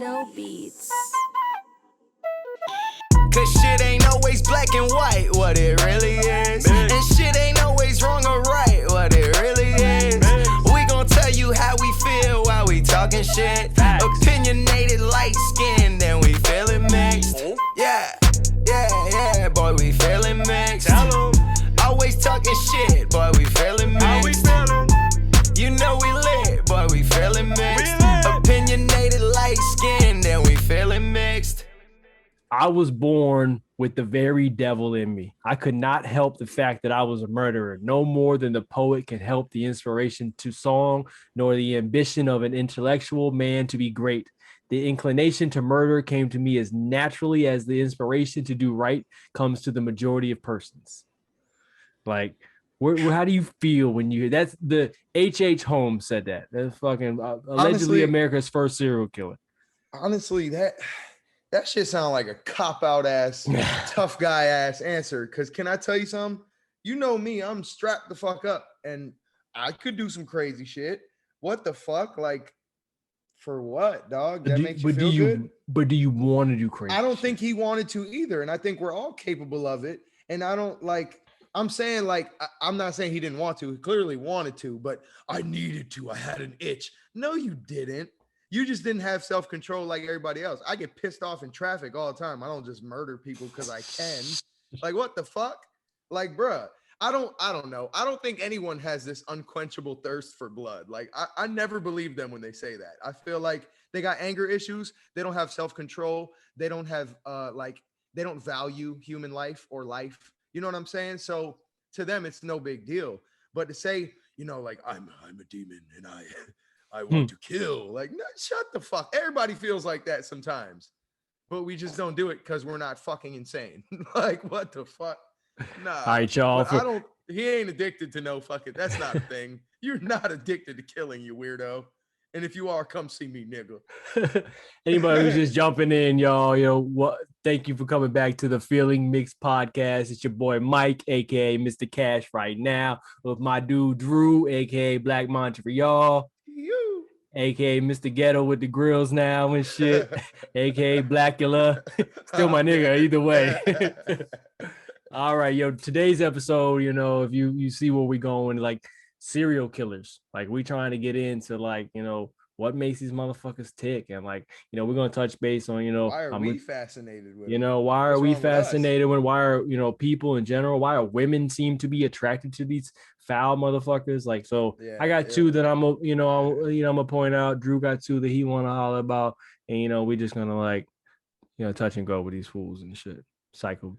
Weirdo Beats. Cause shit ain't always black and white, what it really is. And shit ain't always wrong or right, what it really is. We gon' tell you how we feel while we talking shit. Opinionated, light skinned, and we feeling mixed. Yeah, boy, we feeling mixed. Always talking shit, boy, we feeling mixed. You know we lit, boy, we feeling mixed. Opinionated, light skinned, and we feeling mixed. I was born with the very devil in me. I could not help the fact that I was a murderer, no more than the poet can help the inspiration to song, nor the ambition of an intellectual man to be great. The inclination to murder came to me as naturally as the inspiration to do right comes to the majority of persons. Like, how do you feel when you hear that's the H.H. Holmes said that? That's fucking allegedly Honestly, America's first serial killer. Honestly, that shit sound like a cop-out ass, tough guy ass answer. Cause can I tell you something? You know me, I'm strapped the fuck up and I could do some crazy shit. What the fuck? Like, for what, dog? That makes you feel good? But do you want to do crazy? I don't think he wanted to either. And I think we're all capable of it. And I don't I'm saying I'm not saying he didn't want to. He clearly wanted to, but I needed to. I had an itch. No, you didn't. You just didn't have self-control like everybody else. I get pissed off in traffic all the time. I don't just murder people because I can. Like, what the fuck? Like, bruh, I don't know. I don't think anyone has this unquenchable thirst for blood. Like, I never believe them when they say that. I feel like they got anger issues. They don't have self-control. They don't have, they don't value human life or life. You know what I'm saying? So to them, it's no big deal. But to say, you know, like, I'm a demon and I want to kill. Like, no, shut the fuck. Everybody feels like that sometimes, but we just don't do it because we're not fucking insane. Like, what the fuck? Nah. All right, y'all. He ain't addicted to no fucking. That's not a thing. You're not addicted to killing, you weirdo. And if you are, come see me, nigga. Anybody who's just jumping in, y'all, thank you for coming back to the Feeling Mixed podcast. It's your boy Mike, aka Mr. Cash, right now, with my dude Drew, aka Black Montreal, aka Mr. Ghetto with the grills now and shit, aka Blackula. Still my nigga, either way. All right, today's episode, if you see where we going, like serial killers, like we trying to get into what makes these motherfuckers tick, and we're gonna touch base on why are we fascinated with why are we fascinated with why are people in general, why are women seem to be attracted to these foul motherfuckers? I got two that I'm gonna point out. Drew got two that he want to holler about, and we just gonna touch and go with these fools and shit, psycho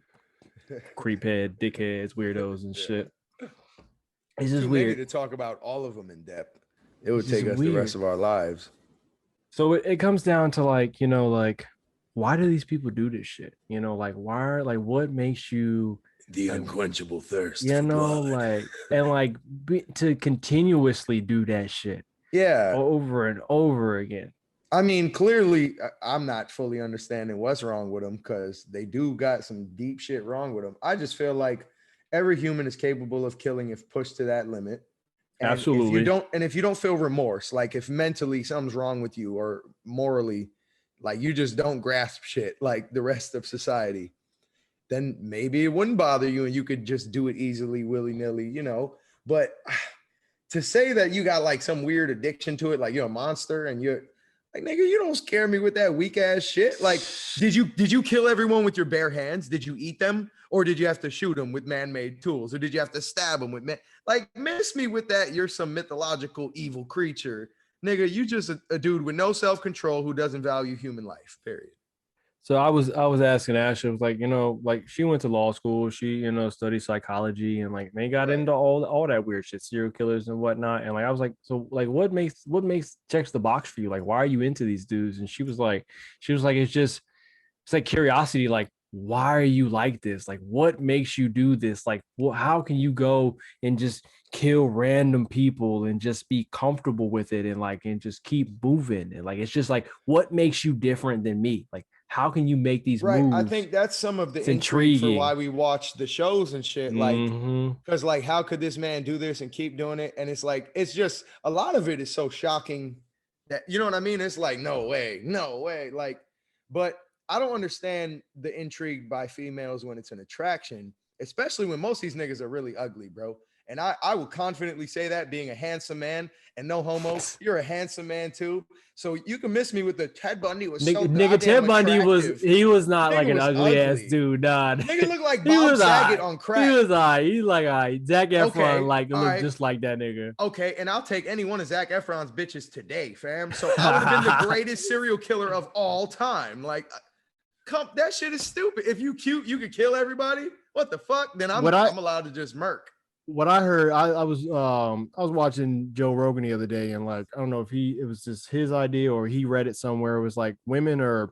creephead dickheads, weirdos and shit. It's just weird to talk about all of them in depth. It would take us the rest of our lives. So it comes down to why do these people do this shit? What makes you the unquenchable thirst? To continuously do that shit. Yeah. Over and over again. I mean, clearly, I'm not fully understanding what's wrong with them because they do got some deep shit wrong with them. I just feel like every human is capable of killing if pushed to that limit. And absolutely. If you don't feel remorse, like if mentally something's wrong with you or morally, like you just don't grasp shit like the rest of society, then maybe it wouldn't bother you and you could just do it easily, willy-nilly, But to say that you got like some weird addiction to it, like you're a monster and you're like, nigga, you don't scare me with that weak ass shit. Like, did you kill everyone with your bare hands? Did you eat them? Or did you have to shoot them with man-made tools? Or did you have to stab them with miss me with that? You're some mythological evil creature. Nigga, you just a dude with no self-control who doesn't value human life, period. So I was asking Ashley, I was like, she went to law school, she, studied psychology, and they got into all that weird shit, serial killers and whatnot. And I was like, so what makes checks the box for you? Like, why are you into these dudes? And she was like, it's like curiosity. Like, why are you like this? Like, what makes you do this? Like, how can you go and just kill random people and just be comfortable with it and just keep moving? And it's just what makes you different than me? Like, how can you make these moves? I think that's some of the intrigue for why we watch the shows and shit. Because how could this man do this and keep doing it? And it's just a lot of it is so shocking That, you know what I mean? It's like, no way, no way. Like, but I don't understand the intrigue by females when it's an attraction, especially when most of these niggas are really ugly, bro. And I will confidently say that, being a handsome man, and no homo, you're a handsome man too. So you can miss me with the Ted Bundy was so Nigga, goddamn Ted Bundy attractive. he was not like Nigga an was ugly ass ugly. dude, nah. Nigga looked like He Bob was Saget alright. on He crack. was alright. He's like alright. Zac Efron Okay, like all looked right. just like that nigga. Okay, and I'll take any one of Zac Efron's bitches today, fam. So I would have been the greatest serial killer of all time. Like, come, that shit is stupid. If you cute, you could kill everybody. What the fuck? Then I'm allowed to just murk. What I heard, I was watching Joe Rogan the other day, and like I don't know if it was just his idea or he read it somewhere. It was like women are,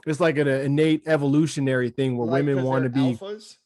it's like an innate evolutionary thing where Like, women want to be alphas,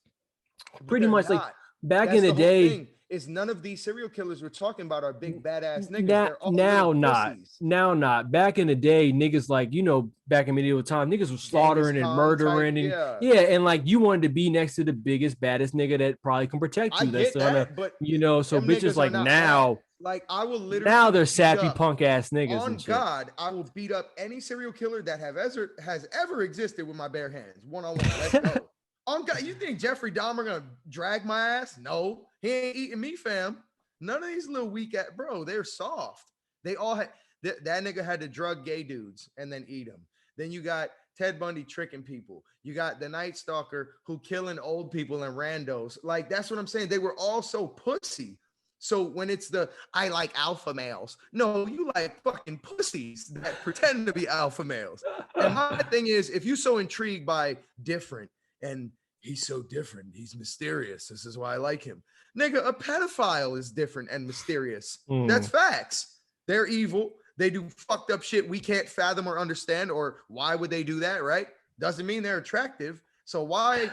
pretty much like back That's in the whole day. thing, is none of these serial killers we're talking about are big badass niggas. Now, They're all little pussies. back in the day, niggas like, you know, back in medieval time, niggas were slaughtering and murdering type, and yeah, and like you wanted to be next to the biggest, baddest nigga that probably can protect you. I get that, but you know, so them bitches niggas like are not now, bad. Like, I will literally now they're beat sappy up, punk ass niggas. on and shit. God, I will beat up any serial killer that has ever existed with my bare hands, one on one. Let's go. On God, you think Jeffrey Dahmer gonna drag my ass? No, he ain't eating me, fam. None of these little weak ass, bro. They're soft. They all had that nigga had to drug gay dudes and then eat them. Then you got Ted Bundy tricking people. You got the Night Stalker who killing old people and randos. Like, that's what I'm saying. They were all so pussy. So when it's I like alpha males, no, you like fucking pussies that pretend to be alpha males. And my thing is, if you're so intrigued by different, and he's so different, he's mysterious, this is why I like him. Nigga, a pedophile is different and mysterious. That's facts. They're evil. They do fucked up shit we can't fathom or understand, or why would they do that, right? Doesn't mean they're attractive. So why,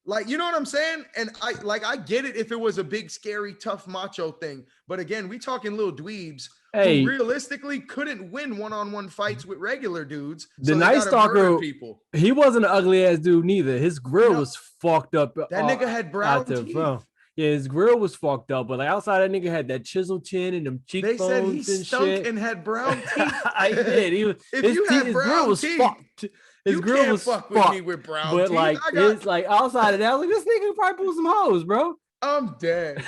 like, you know what I'm saying? And I get it if it was a big, scary, tough macho thing. But again, we talking little dweebs who realistically couldn't win one-on-one fights with regular dudes. The Night Stalker, people. He wasn't an ugly ass dude neither. His grill was fucked up. That nigga had brown teeth. Yeah, his grill was fucked up, but like outside that nigga had that chisel chin and them cheekbones. They said he and stunk shit. and had brown teeth. I did. If you have brown teeth, fucked. His grill was fuck fucked. with me with brown but teeth. like it's like outside of that, like this nigga probably pull some hoes, bro. I'm dead.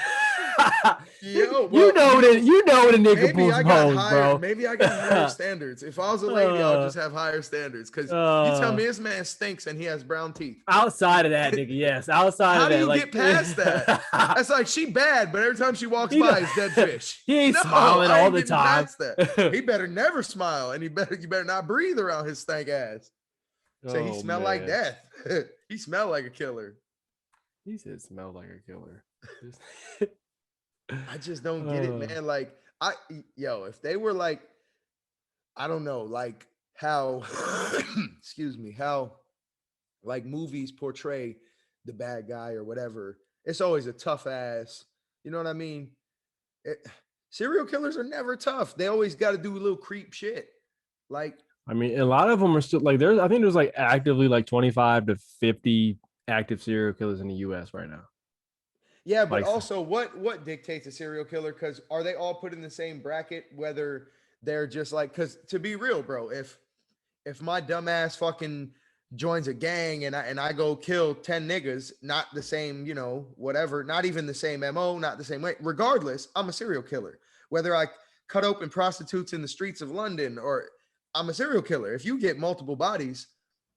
Yo, you know what a nigga pulls some hoes, bro. Maybe I got higher standards. If I was a lady, I'll just have higher standards. Because you tell me this man stinks and he has brown teeth. Outside of that, nigga, yes. Outside How of that, do you get past that? That's like, she bad, but every time she walks by, it's dead fish. He ain't smiling all the time. He better never smile, and you better not breathe around his stank ass. Say he smelled like death. He smelled like a killer. He said smell like a killer. I just don't get it, man. Like, if they were like, I don't know, like how, excuse me, how like movies portray the bad guy or whatever. It's always a tough ass. You know what I mean? Serial killers are never tough. They always got to do a little creep shit. Like, I mean, a lot of them are still like I think there's like actively like 25 to 50 active serial killers in the US right now. Yeah, but like, also what dictates a serial killer? Because are they all put in the same bracket? Whether they're just like, because to be real, bro, if my dumbass fucking joins a gang and I go kill 10 niggas, not the same, you know, whatever, not even the same MO, not the same way. Regardless, I'm a serial killer. Whether I cut open prostitutes in the streets of London or I'm a serial killer. If you get multiple bodies,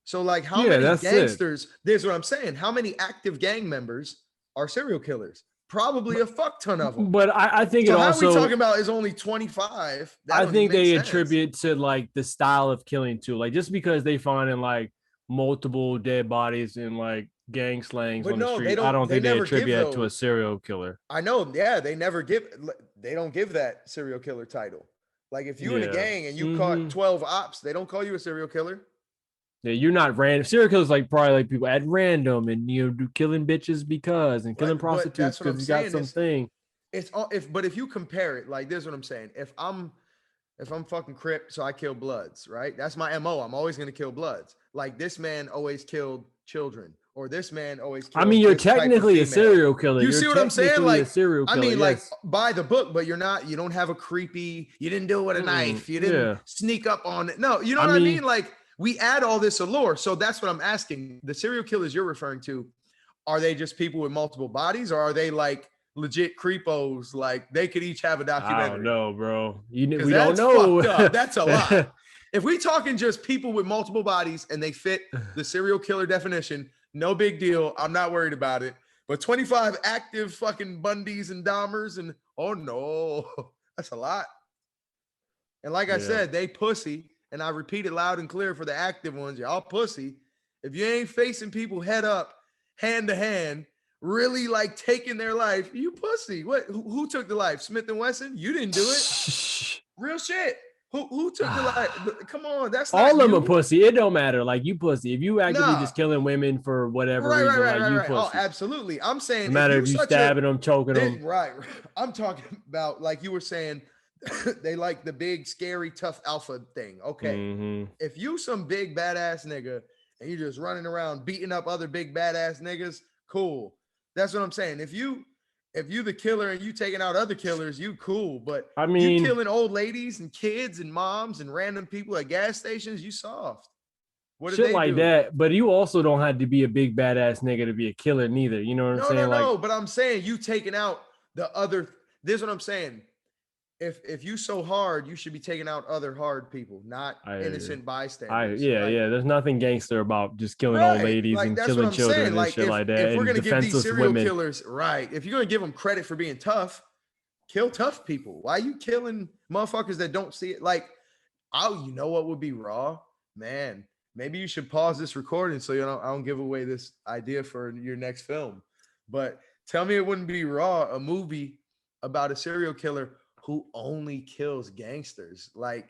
so like how many gangsters? There's what I'm saying. How many active gang members are serial killers? Probably a fuck ton of them. But I think so. How we talking about is only 25. I think they attribute to like the style of killing too. Like just because they find in like multiple dead bodies and like gang slangs on the street, I don't think they attribute that to a serial killer. I know. Yeah, they don't give that serial killer title. Like if you're in a gang and you caught 12 ops, they don't call you a serial killer. Yeah, you're not random. Serial killers like probably like people at random and do killing bitches because and killing prostitutes because you got something. But if you compare it, like this is what I'm saying. If I'm fucking Crip, so I kill Bloods, right? That's my MO. I'm always gonna kill Bloods. Like this man always killed children or this man always kills. I mean, you're this type of technically a female. serial killer. You You're see what I'm saying? technically a Like, serial killer. I mean, yes. like by the book, but you're not. You don't have a creepy. You didn't do it with a knife. You didn't sneak up on it. No, you know what I mean? Like we add all this allure. So that's what I'm asking. The serial killers you're referring to, are they just people with multiple bodies, or are they like legit creepos? Like they could each have a documentary. I don't know, bro. We don't That's know. fucked up. That's a lot. If we talking just people with multiple bodies and they fit the serial killer definition, no big deal. I'm not worried about it. But 25 active fucking Bundys and Dahmers and oh no, that's a lot. And like I said, they pussy. And I repeat it loud and clear for the active ones. Y'all pussy. If you ain't facing people head up, hand to hand, really like taking their life, you pussy. What? Who took the life? Smith and Wesson? You didn't do it. Real shit. Who took the life? Come on, that's not all of them you. are pussy. It don't matter. Like you pussy. If you actively just killing women for whatever reason, like you pussy. Oh, absolutely. I'm saying no matter if you stabbing them, choking them. Right. I'm talking about like you were saying, they like the big, scary, tough alpha thing. Okay. If you some big badass nigga and you just running around beating up other big badass niggas, cool. That's what I'm saying. If you the killer and you taking out other killers, you cool. But I mean, you killing old ladies and kids and moms and random people at gas stations, you soft. What shit like that. But you also don't have to be a big badass nigga to be a killer neither. You know what I'm saying? No. But I'm saying you taking out the other. This is what I'm saying. If you so hard, you should be taking out other hard people, not innocent bystanders. There's nothing gangster about just killing old ladies like, and killing children and shit like that. If we're gonna give these serial women. killers, right? If you're gonna give them credit for being tough, kill tough people. Why are you killing motherfuckers that don't see it? Like, you know what would be raw, man? Maybe you should pause this recording so I don't give away this idea for your next film. But tell me it wouldn't be raw, a movie about a serial killer who only kills gangsters. Like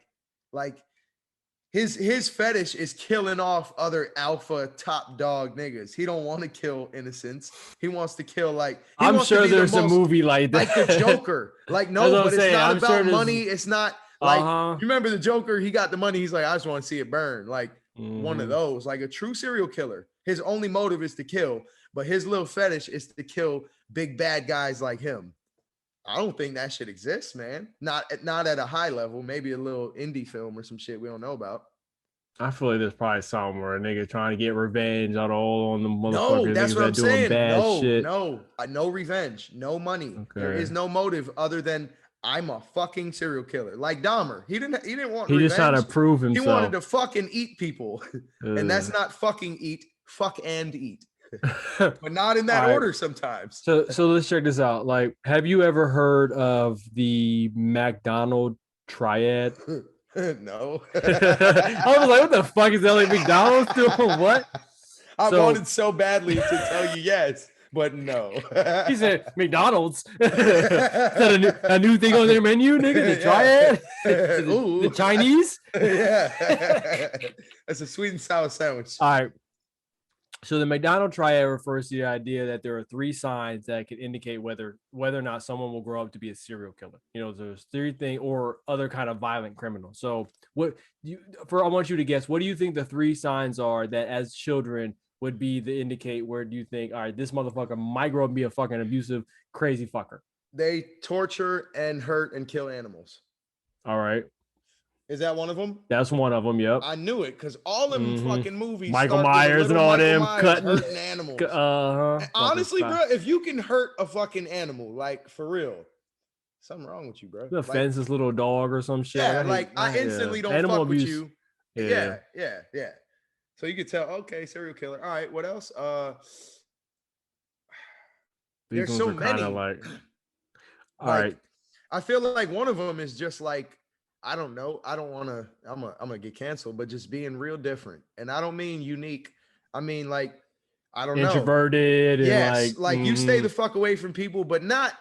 his fetish is killing off other alpha top dog niggas. He don't want to kill innocents. He wants to kill I'm sure there's a movie like that. Like the Joker. Like no, but it's not about money. It's not like you remember the Joker, he got the money. He's like, I just want to see it burn. Like one of those, like a true serial killer. His only motive is to kill, but his little fetish is to kill big bad guys like him. I don't think that shit exists, man. Not at a high level. Maybe a little indie film or some shit we don't know about. I feel like there's probably somewhere a nigga trying to get revenge out all on the motherfuckers. No, that's what I'm saying. No, no revenge, no money. Okay. There is no motive other than I'm a fucking serial killer. Like Dahmer, he didn't want. He just trying to prove himself. He wanted to fucking eat people, and that's not fucking eat. Fuck and eat. But not in that order sometimes. So let's check this out. Like, have you ever heard of the Macdonald Triad? No. I was like, what the fuck is that? Like McDonald's doing what? I wanted so badly to tell you yes, but no. He said McDonald's. Is that a new thing on their menu, nigga? The Triad? The Chinese? Yeah. That's a sweet and sour sandwich. All right. So the Macdonald Triad refers to the idea that there are 3 signs that can indicate whether or not someone will grow up to be a serial killer. You know, there's 3 things or other kind of violent criminal. So I want you to guess, what do you think the 3 signs are that as children would be the indicate where do you think, all right, this motherfucker might grow up and be a fucking abusive, crazy fucker? They torture and hurt and kill animals. All right. Is that one of them? That's one of them. Yep. I knew it because all them fucking movies. Michael Myers and all them hurting animals. Honestly, bro, if you can hurt a fucking animal, like for real, something wrong with you, bro. Offends this little dog or some shit. Yeah, I instantly don't animal fuck abuse. with you. Yeah. So you could tell, okay, serial killer. All right, what else? There's so many. All right. I feel like one of them is just like, I don't know. I don't want to, I'm gonna get canceled, but just being real different. And I don't mean unique. I mean, like, I don't know. Introverted. Yes. And you stay the fuck away from people, but not,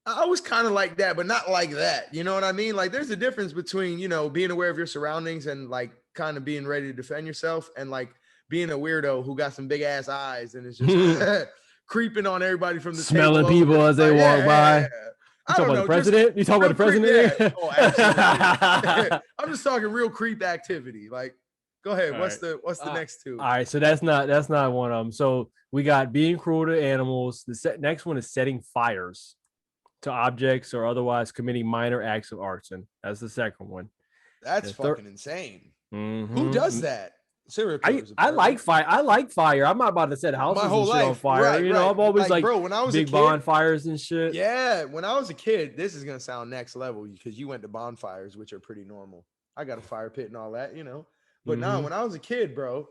I was kind of like that, but not like that. You know what I mean? Like there's a difference between, being aware of your surroundings and like kind of being ready to defend yourself and like being a weirdo who got some big ass eyes and is just creeping on everybody from the smelling people as they walk by. Yeah. You talking about the president? You talking about the president? Oh, absolutely. I'm just talking real creep activity. Like, Go ahead. All What's right. the next two? All right, so that's not one of them. So we got being cruel to animals. The next one is setting fires to objects or otherwise committing minor acts of arson. That's the second one. That's The third, fucking insane. Who does mm-hmm. that? Serial I killers. I like Apparently. fire. I like fire. I'm not about to set My houses whole and shit on life. fire. Right, You know, right. I'm always like bro, when I was a big kid, bonfires and shit. yeah, when I was a kid, this is gonna sound next level because you went to bonfires, which are pretty normal. I got a fire pit and all that, you know. But no, Mhm. when I was a kid, bro,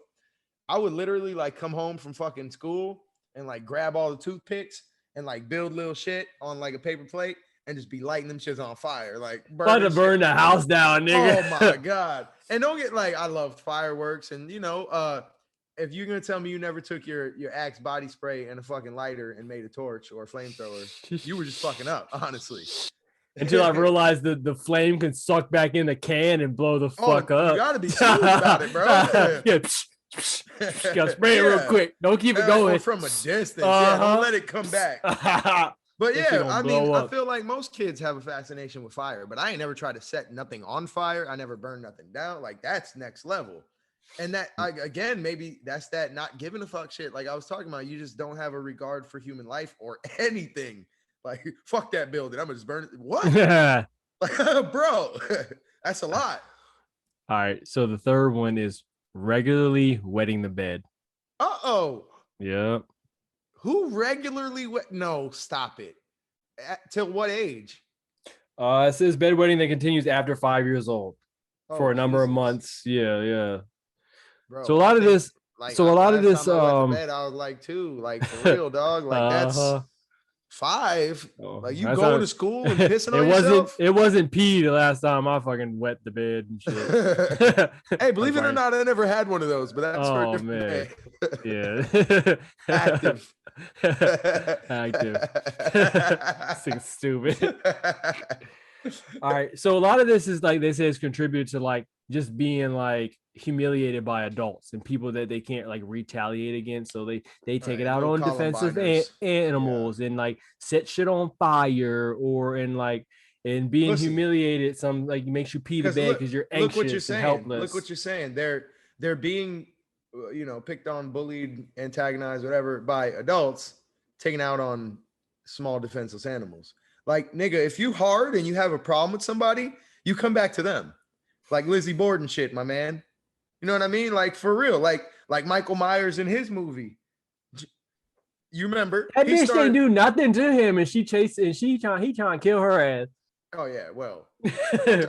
I would literally like come home from fucking school and like grab all the toothpicks and like build little shit on like a paper plate and just be lighting them shits on fire, like About to burning burn shit. the house down, nigga. Oh my god! And don't get like I loved fireworks, and you know, if you're gonna tell me you never took your Axe body spray and a fucking lighter and made a torch or a flamethrower, you were just fucking up, honestly. Until I realized that the flame can suck back in the can and blow the fuck You up. gotta be smooth about it, bro. Yeah. Gotta spray it real Yeah. quick. Don't keep it Or going. from a distance. Yeah, don't let it come back. But That shit yeah, gonna I mean, blow I up. feel like most kids have a fascination with fire, but I ain't never tried to set nothing on fire. I never burned nothing down. Like that's next level. And that again, maybe that's that not giving a fuck shit. Like I was talking about, you just don't have a regard for human life or anything. Like fuck that building. I'm gonna just burn it. What? Like, bro, that's a lot. All right. So the third one is regularly wetting the bed. Uh-oh. Yep. Who regularly no, stop it. Till what age? It says bedwetting that continues after 5 years old for Oh, a number of Jesus. months. Yeah. Bro, So a lot of this. Like, So a lot of last this. time I went to bed, I was like 2, like for real, dog. Like that's 5. Oh, Like you that's going not- to school and pissing on it wasn't. yourself. It wasn't pee the last time I fucking wet the bed and shit. Hey, believe it or Like, not, I never had one of those, but that's for a oh different man, day. yeah, Active. active. This thing's stupid. All right, so a lot of this is like they say is contributed to like just being like humiliated by adults and people that they can't like retaliate against, so they take Right, it out little on defensive Columbiners. animals and like set shit on fire or in like and being Listen, humiliated some like makes you pee the bed because you're look what you're anxious and saying. helpless. Look what you're saying. They're being, you know, picked on, bullied, antagonized, whatever, by adults, taken out on small defenseless animals. Like, nigga, if you hard and you have a problem with somebody, you come back to them. Like Lizzie Borden shit, my man. You know what I mean? Like for real. Like Michael Myers in his movie. You remember? That bitch didn't do nothing to him, and he trying to kill her ass. Oh yeah, well,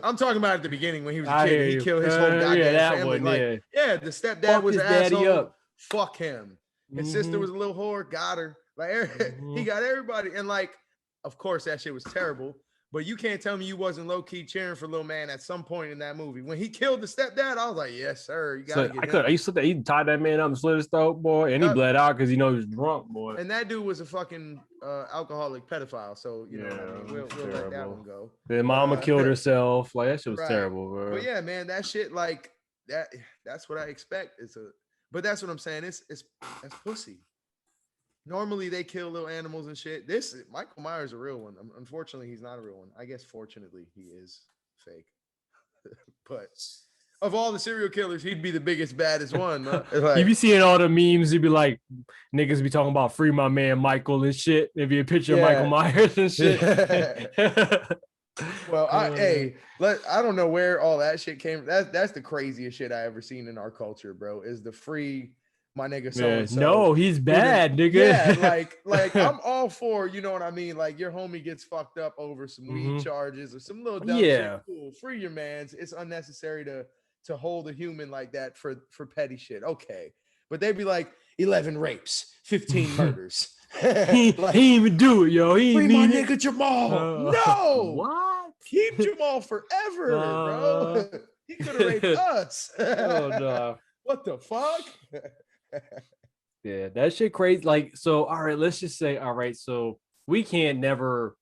I'm talking about at the beginning when he was a I kid. hear He you. killed his whole goddamn that family. one, Like, yeah. The stepdad Fucked was his an daddy asshole. up. Fuck him. His sister was a little whore. Got her. Like he got everybody. And like, of course, that shit was terrible. But you can't tell me you wasn't low key cheering for little man at some point in that movie. When he killed the stepdad, I was like, yes, sir. You gotta get him. I used to he tied that man up and slit his throat, boy, and he bled out because he know he was drunk, boy. And that dude was a fucking alcoholic pedophile. So you know what I mean. We'll let that one go. Then mama killed herself. Like that shit was terrible, bro. But yeah, man, that shit like that's what I expect. But that's what I'm saying. That's pussy. Normally they kill little animals and shit. Michael Myers is a real one. Unfortunately, he's not a real one. I guess fortunately he is fake. But of all the serial killers, he'd be the biggest, baddest one. Like, you be seeing all the memes, you'd be like, niggas be talking about free my man Michael and shit. There'd be a picture of Michael Myers and shit. Well, I don't know where all that shit came from. That's the craziest shit I ever seen in our culture, bro. Is the free my nigga so-and-so. No, he's bad, nigga. Yeah, like I'm all for, you know what I mean? Like your homie gets fucked up over some weed charges or some little dumb shit. Cool. Free your mans. It's unnecessary to hold a human like that for petty shit. Okay. But they'd be like 11 rapes, 15 murders. He didn't even do it, yo. He free my nigga Jamal. No. What? Keep Jamal forever, bro. He could have raped us. Oh no. What the fuck? Yeah, that shit crazy. Like, so all right, let's just say, all right, so we can't never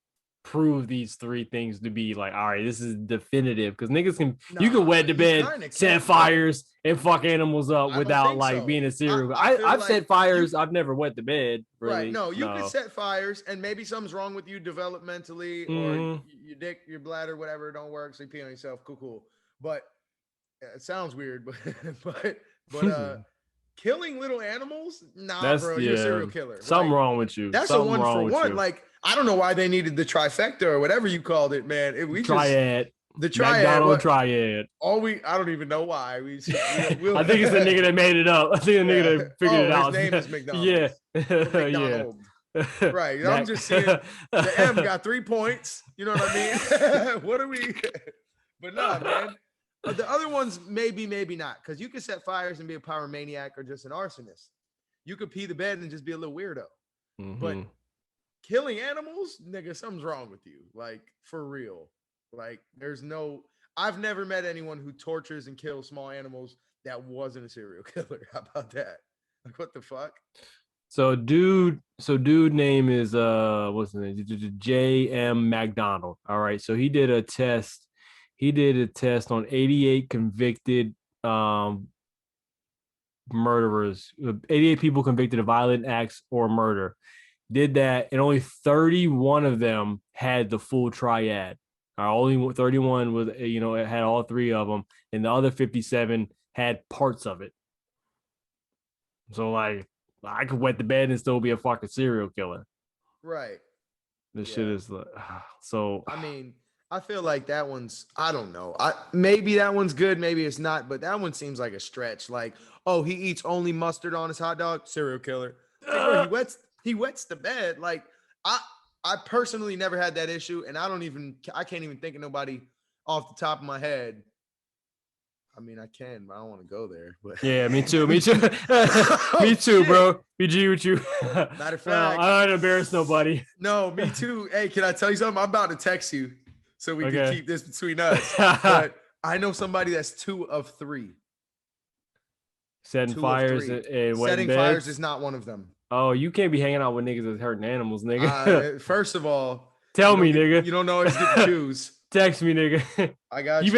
prove these 3 things to be like, all right, this is definitive because niggas you can wet the bed, set fires, and fuck animals up without like being a serial. I've set fires. I've never wet the bed. Really. Right? No, you can set fires, and maybe something's wrong with you developmentally, or your dick, your bladder, whatever, don't work. So you pee on yourself. Cool. But It sounds weird, but killing little animals, nah, That's bro, you're a serial killer. Something Like, wrong with you. that's a Something one wrong for with one. you. Like, I don't know why they needed the trifecta or whatever you called it, man. We Triad. the triad. Macdonald Triad. I don't even know why. I think it's the nigga that made it up. I think the nigga that figured it out. His name is McDonald. Yeah. McDonald. Yeah. Right. I'm just seeing the M got 3 points. You know what I mean? What are we? But nah, man. The other ones, maybe not. Because you could set fires and be a pyromaniac or just an arsonist. You could pee the bed and just be a little weirdo. But killing animals, nigga, something's wrong with you. Like, for real. Like, I've never met anyone who tortures and kills small animals that wasn't a serial killer. How about that? Like, what the fuck? So dude name is what's his name? J.M. Macdonald. All right. So he did a test. He did a test on 88 convicted murderers, 88 people convicted of violent acts or murder. Did that, and only 31 of them had the full triad. Only 31 was, it had all 3 of them, and the other 57 had parts of it. So, like, I could wet the bed and still be a fucking serial killer. Right. This shit is like, so. I mean, I feel like that one's, I don't know. Maybe that one's good, maybe it's not, but that one seems like a stretch. Like, oh, he eats only mustard on his hot dog, serial killer. Like, bro, he wets the bed. Like, I personally never had that issue, and I can't even think of nobody off the top of my head. I mean, I can, but I don't want to go there. But yeah, me too. Me too, bro. BG with you. Matter of fact, I don't embarrass nobody. No, me too. Hey, can I tell you something? I'm about to text you so we can keep this between us. But I know somebody that's 2 of 3. Setting fires and setting fires is not one of them. Oh, you can't be hanging out with niggas that's hurting animals, nigga. First of all, tell me, nigga. You don't always get to choose. Text me, nigga. I got you. You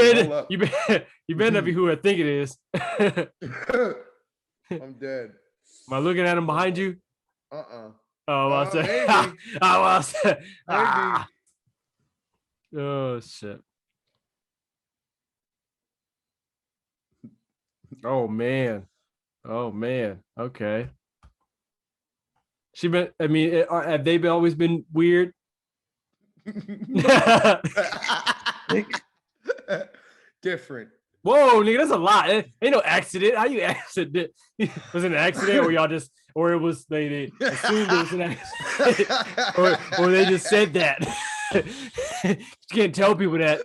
better not be who I think it is. I'm dead. Am I looking at him behind you? Oh, I'll say. Maybe. I'll say. Maybe. Oh shit. Oh man. Okay. Have they always been weird? Different. Whoa, nigga, that's a lot. Ain't no accident. How you accident? Was it an accident, or y'all just, or it was they assumed it was an accident, or they just said that? You can't tell people that,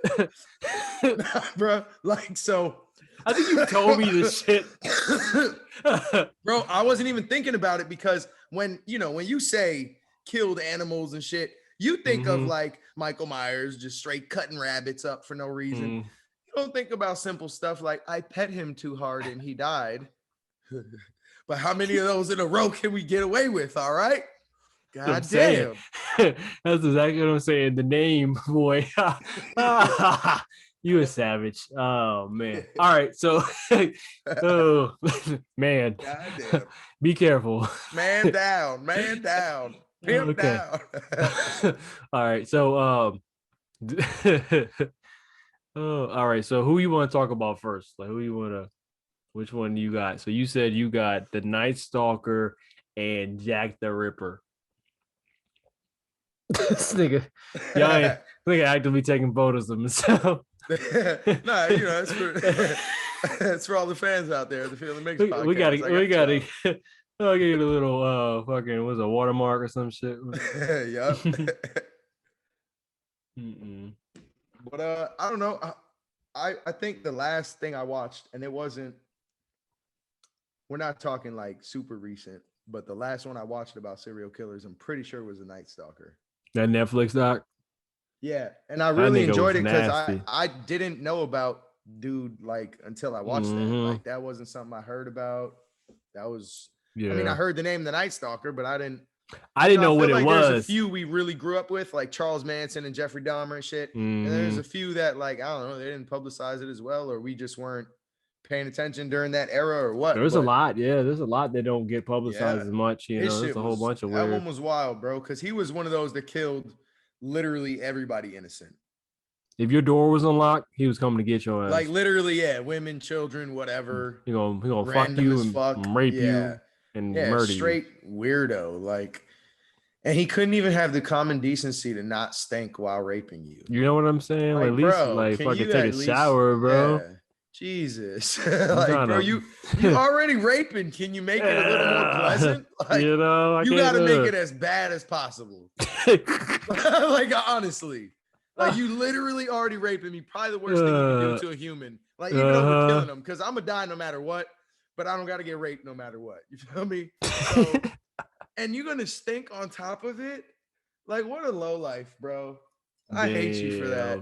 nah, bro. Like, so I think you told me this shit, bro. I wasn't even thinking about it because when you say killed animals and shit, you think of like Michael Myers just straight cutting rabbits up for no reason. You don't think about simple stuff like I pet him too hard and he died. But how many of those in a row can we get away with? All right. God damn. That's exactly what I'm saying. The name, boy. You a savage. Oh man. All right. So oh man. God damn. Be careful. Man down. Pimp down. All right. So all right. So who you want to talk about first? Like which one you got? So you said you got the Night Stalker and Jack the Ripper. This nigga, nigga actively taking photos of himself. Nah, that's for all the fans out there. The Feeling Mix podcast. We gotta I'll give you a little fucking was a watermark or some shit. Yep. But I don't know. I think the last thing I watched, and we're not talking like super recent, but the last one I watched about serial killers, I'm pretty sure was The Night Stalker. That Netflix doc? Yeah. And I really enjoyed it because I didn't know about dude like until I watched that. Like that wasn't something I heard about. That was I mean, I heard the name The Night Stalker, but I didn't know what it was. There's a few we really grew up with, like Charles Manson and Jeffrey Dahmer and shit. And there's a few that, like, I don't know, they didn't publicize it as well, or we just weren't paying attention during that era, or what. There's a lot, there's a lot that don't get publicized as much. There's a whole bunch of weird. That one was wild, bro, because he was one of those that killed literally everybody innocent. If your door was unlocked, he was coming to get your ass. Like literally, yeah, women, children, whatever. He gonna fuck Random you as and fuck. rape Yeah. you and Yeah, murder you. straight weirdo. Like, and he couldn't even have the common decency to not stink while raping you. You know what I'm saying? Like, Like, at least bro, like can fucking you take a at least- shower, bro. Yeah. Jesus. I'm Like, trying bro, to- you already raping. Can you make it a little more pleasant? Like, you know, I you can't gotta do make it as bad as possible. Like, honestly. Like, you literally already raping me. Probably the worst thing you can do to a human. Like, even over killing them, because I'm gonna die no matter what, but I don't gotta get raped no matter what. You feel me? So, and you're gonna stink on top of it. Like, what a low life, bro. I hate you for that.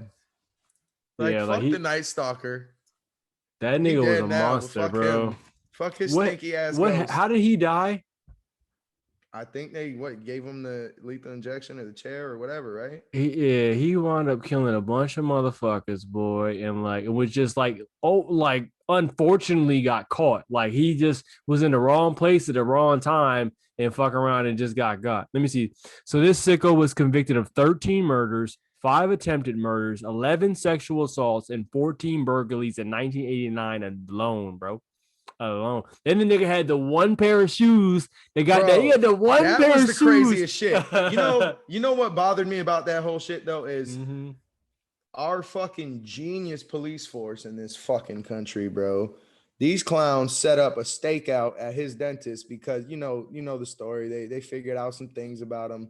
Like, yeah, fuck like the Night Stalker. that He nigga was dead a now, but monster, fuck bro. him. Fuck his What? stinky ass What? ghost. How did he die? I think they gave him the lethal injection or the chair or whatever, right? He wound up killing a bunch of motherfuckers, boy, and like it was just like unfortunately got caught. Like he just was in the wrong place at the wrong time and fuck around and just got. Let me see. So this sicko was convicted of 13 murders, 5 attempted murders, 11 sexual assaults, and 14 burglaries in 1989 alone, bro. Alone. Then the nigga had the one pair of shoes. He had the one that pair was of the shoes. craziest shit. You know what bothered me about that whole shit though is our fucking genius police force in this fucking country, bro. These clowns set up a stakeout at his dentist because you know the story. They figured out some things about him.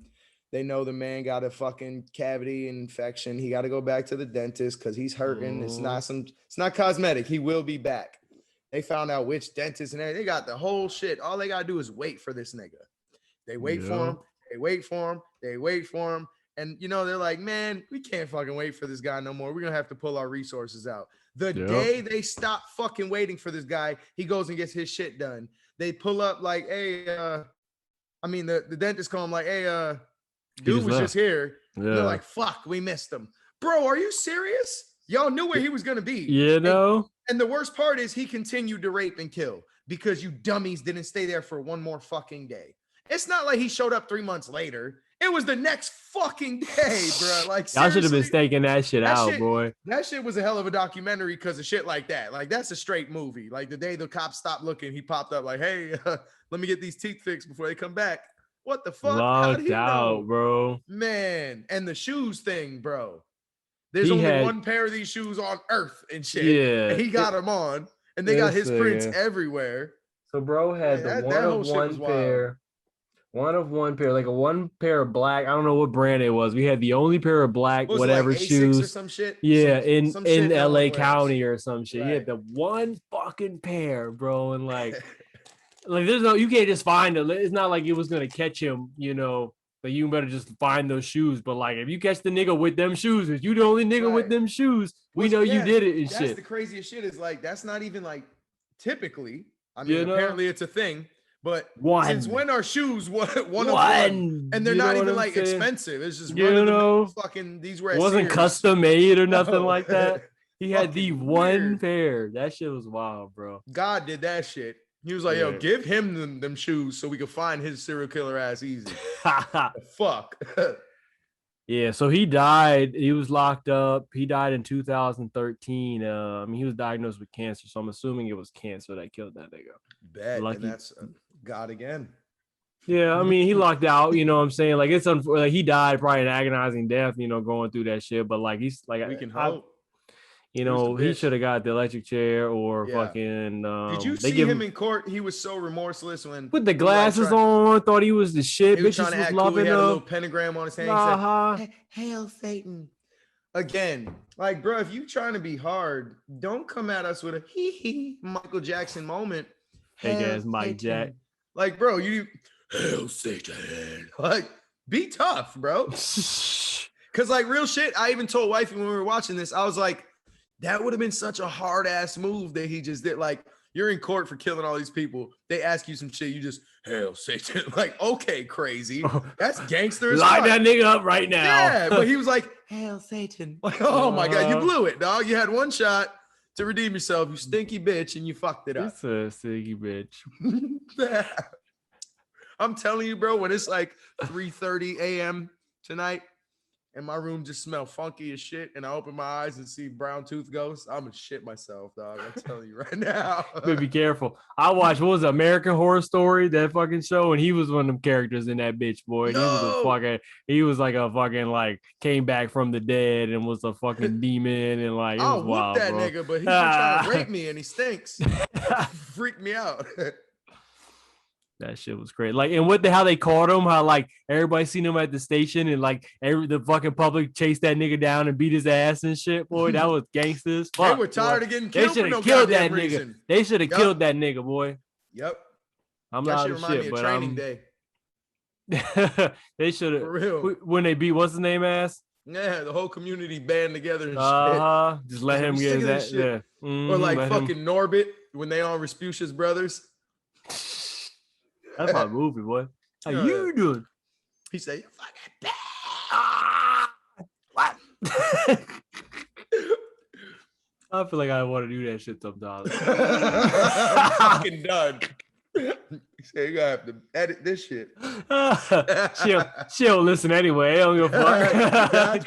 They know the man got a fucking cavity infection. He got to go back to the dentist because he's hurting. It's not cosmetic. He will be back. They found out which dentist and everything. They got the whole shit. All they got to do is wait for this nigga. They wait for him. They wait for him. They wait for him. And, they're like, man, we can't fucking wait for this guy no more. We're going to have to pull our resources out. The day they stop fucking waiting for this guy, he goes and gets his shit done. They pull up like, hey, the dentist call him like, hey, dude was just here. Yeah. They're like, fuck, we missed him. Bro, are you serious? Y'all knew where he was going to be. And the worst part is he continued to rape and kill because you dummies didn't stay there for one more fucking day. It's not like he showed up 3 months later. It was the next fucking day, bro. Like, y'all should have been staking that shit out, boy. That shit was a hell of a documentary because of shit like that. Like, that's a straight movie. Like, the day the cops stopped looking, he popped up like, hey, let me get these teeth fixed before they come back. What the fuck? Locked out, bro. Man, and the shoes thing, bro. There's only one pair of these shoes on earth and shit. Yeah. And he got them on, and they got his prints everywhere. So, bro had the one of one pair, like a one pair of black. I don't know what brand it was. We had the only pair of black, whatever shoes. or some shit? Yeah, in LA County or some shit. Right. He had the one fucking pair, bro, and like there's you can't just find it. It's not like it was gonna catch him, But you better just find those shoes. But like, if you catch the nigga with them shoes, if you the only nigga with them shoes, we know you did it and shit. That's the craziest shit. Is like that's not even like typically. I mean, apparently it's a thing. But since when are shoes one of one? And they're not even like expensive. It's just fucking these were. Wasn't custom made or nothing like that. He had the one pair. That shit was wild, bro. God did that shit. He was like, yo, give him them shoes so we can find his serial killer ass easy. Fuck. Yeah, so he died. He was locked up. He died in 2013. He was diagnosed with cancer, so I'm assuming it was cancer that killed that nigga. Bet, and that's God again. Yeah, I mean, he locked out, you know what I'm saying? Like, it's like he died probably an agonizing death, going through that shit. But, like, he's like, we can hope. He should have got the electric chair or fucking. Did you see him in court? He was so remorseless when with the glasses on, thought he was the shit. He was trying to act cool. He had a little pentagram on his hand. He said, "Hail Satan!" Again, like, bro, if you trying to be hard, don't come at us with a hee Michael Jackson moment. Hey guys, Mike Jack. Like, bro, you Hail Satan. Like, be tough, bro. Cause like real shit. I even told wifey when we were watching this, I was like, that would have been such a hard ass move that he just did. Like, you're in court for killing all these people. They ask you some shit. You just, Hail Satan. Like, okay, crazy. That's gangster. Lock that nigga up right now. Yeah, but he was like, Hail Satan. Like, oh my God, you blew it, dog. You had one shot to redeem yourself, you stinky bitch, and you fucked it up. It's a stinky bitch. I'm telling you, bro, when it's like 3:30 a.m. tonight, and my room just smell funky as shit, and I open my eyes and see brown tooth ghosts, I'm gonna shit myself, dog. I'm telling you right now. But be careful. I watched, what was it, American Horror Story, that fucking show, and he was one of them characters in that bitch, boy. And he was like a fucking, like, came back from the dead and was a fucking demon, and like, it was wild, that bro. nigga, but he's been trying to rape me and he stinks. Freaked me out. That shit was great. Like, and how they caught him, how like everybody seen him at the station, and like the fucking public chased that nigga down and beat his ass and shit. Boy, that was gangsters. They were tired of getting killed. They should have killed that nigga. They should have killed that nigga, boy. Yep. I'm not of shit, but training day. They should have. When they beat what's his name ass. Yeah, the whole community band together and shit. Just let him get that shit. Yeah. Or like fucking Norbit when they on Respucia's Brothers. That's my movie, boy. How you doing? He said, "You fucking what?" I feel like I want to do that shit sometimes. Fucking done. He said, "You gotta have to edit this shit." She'll listen anyway. I don't give a fuck.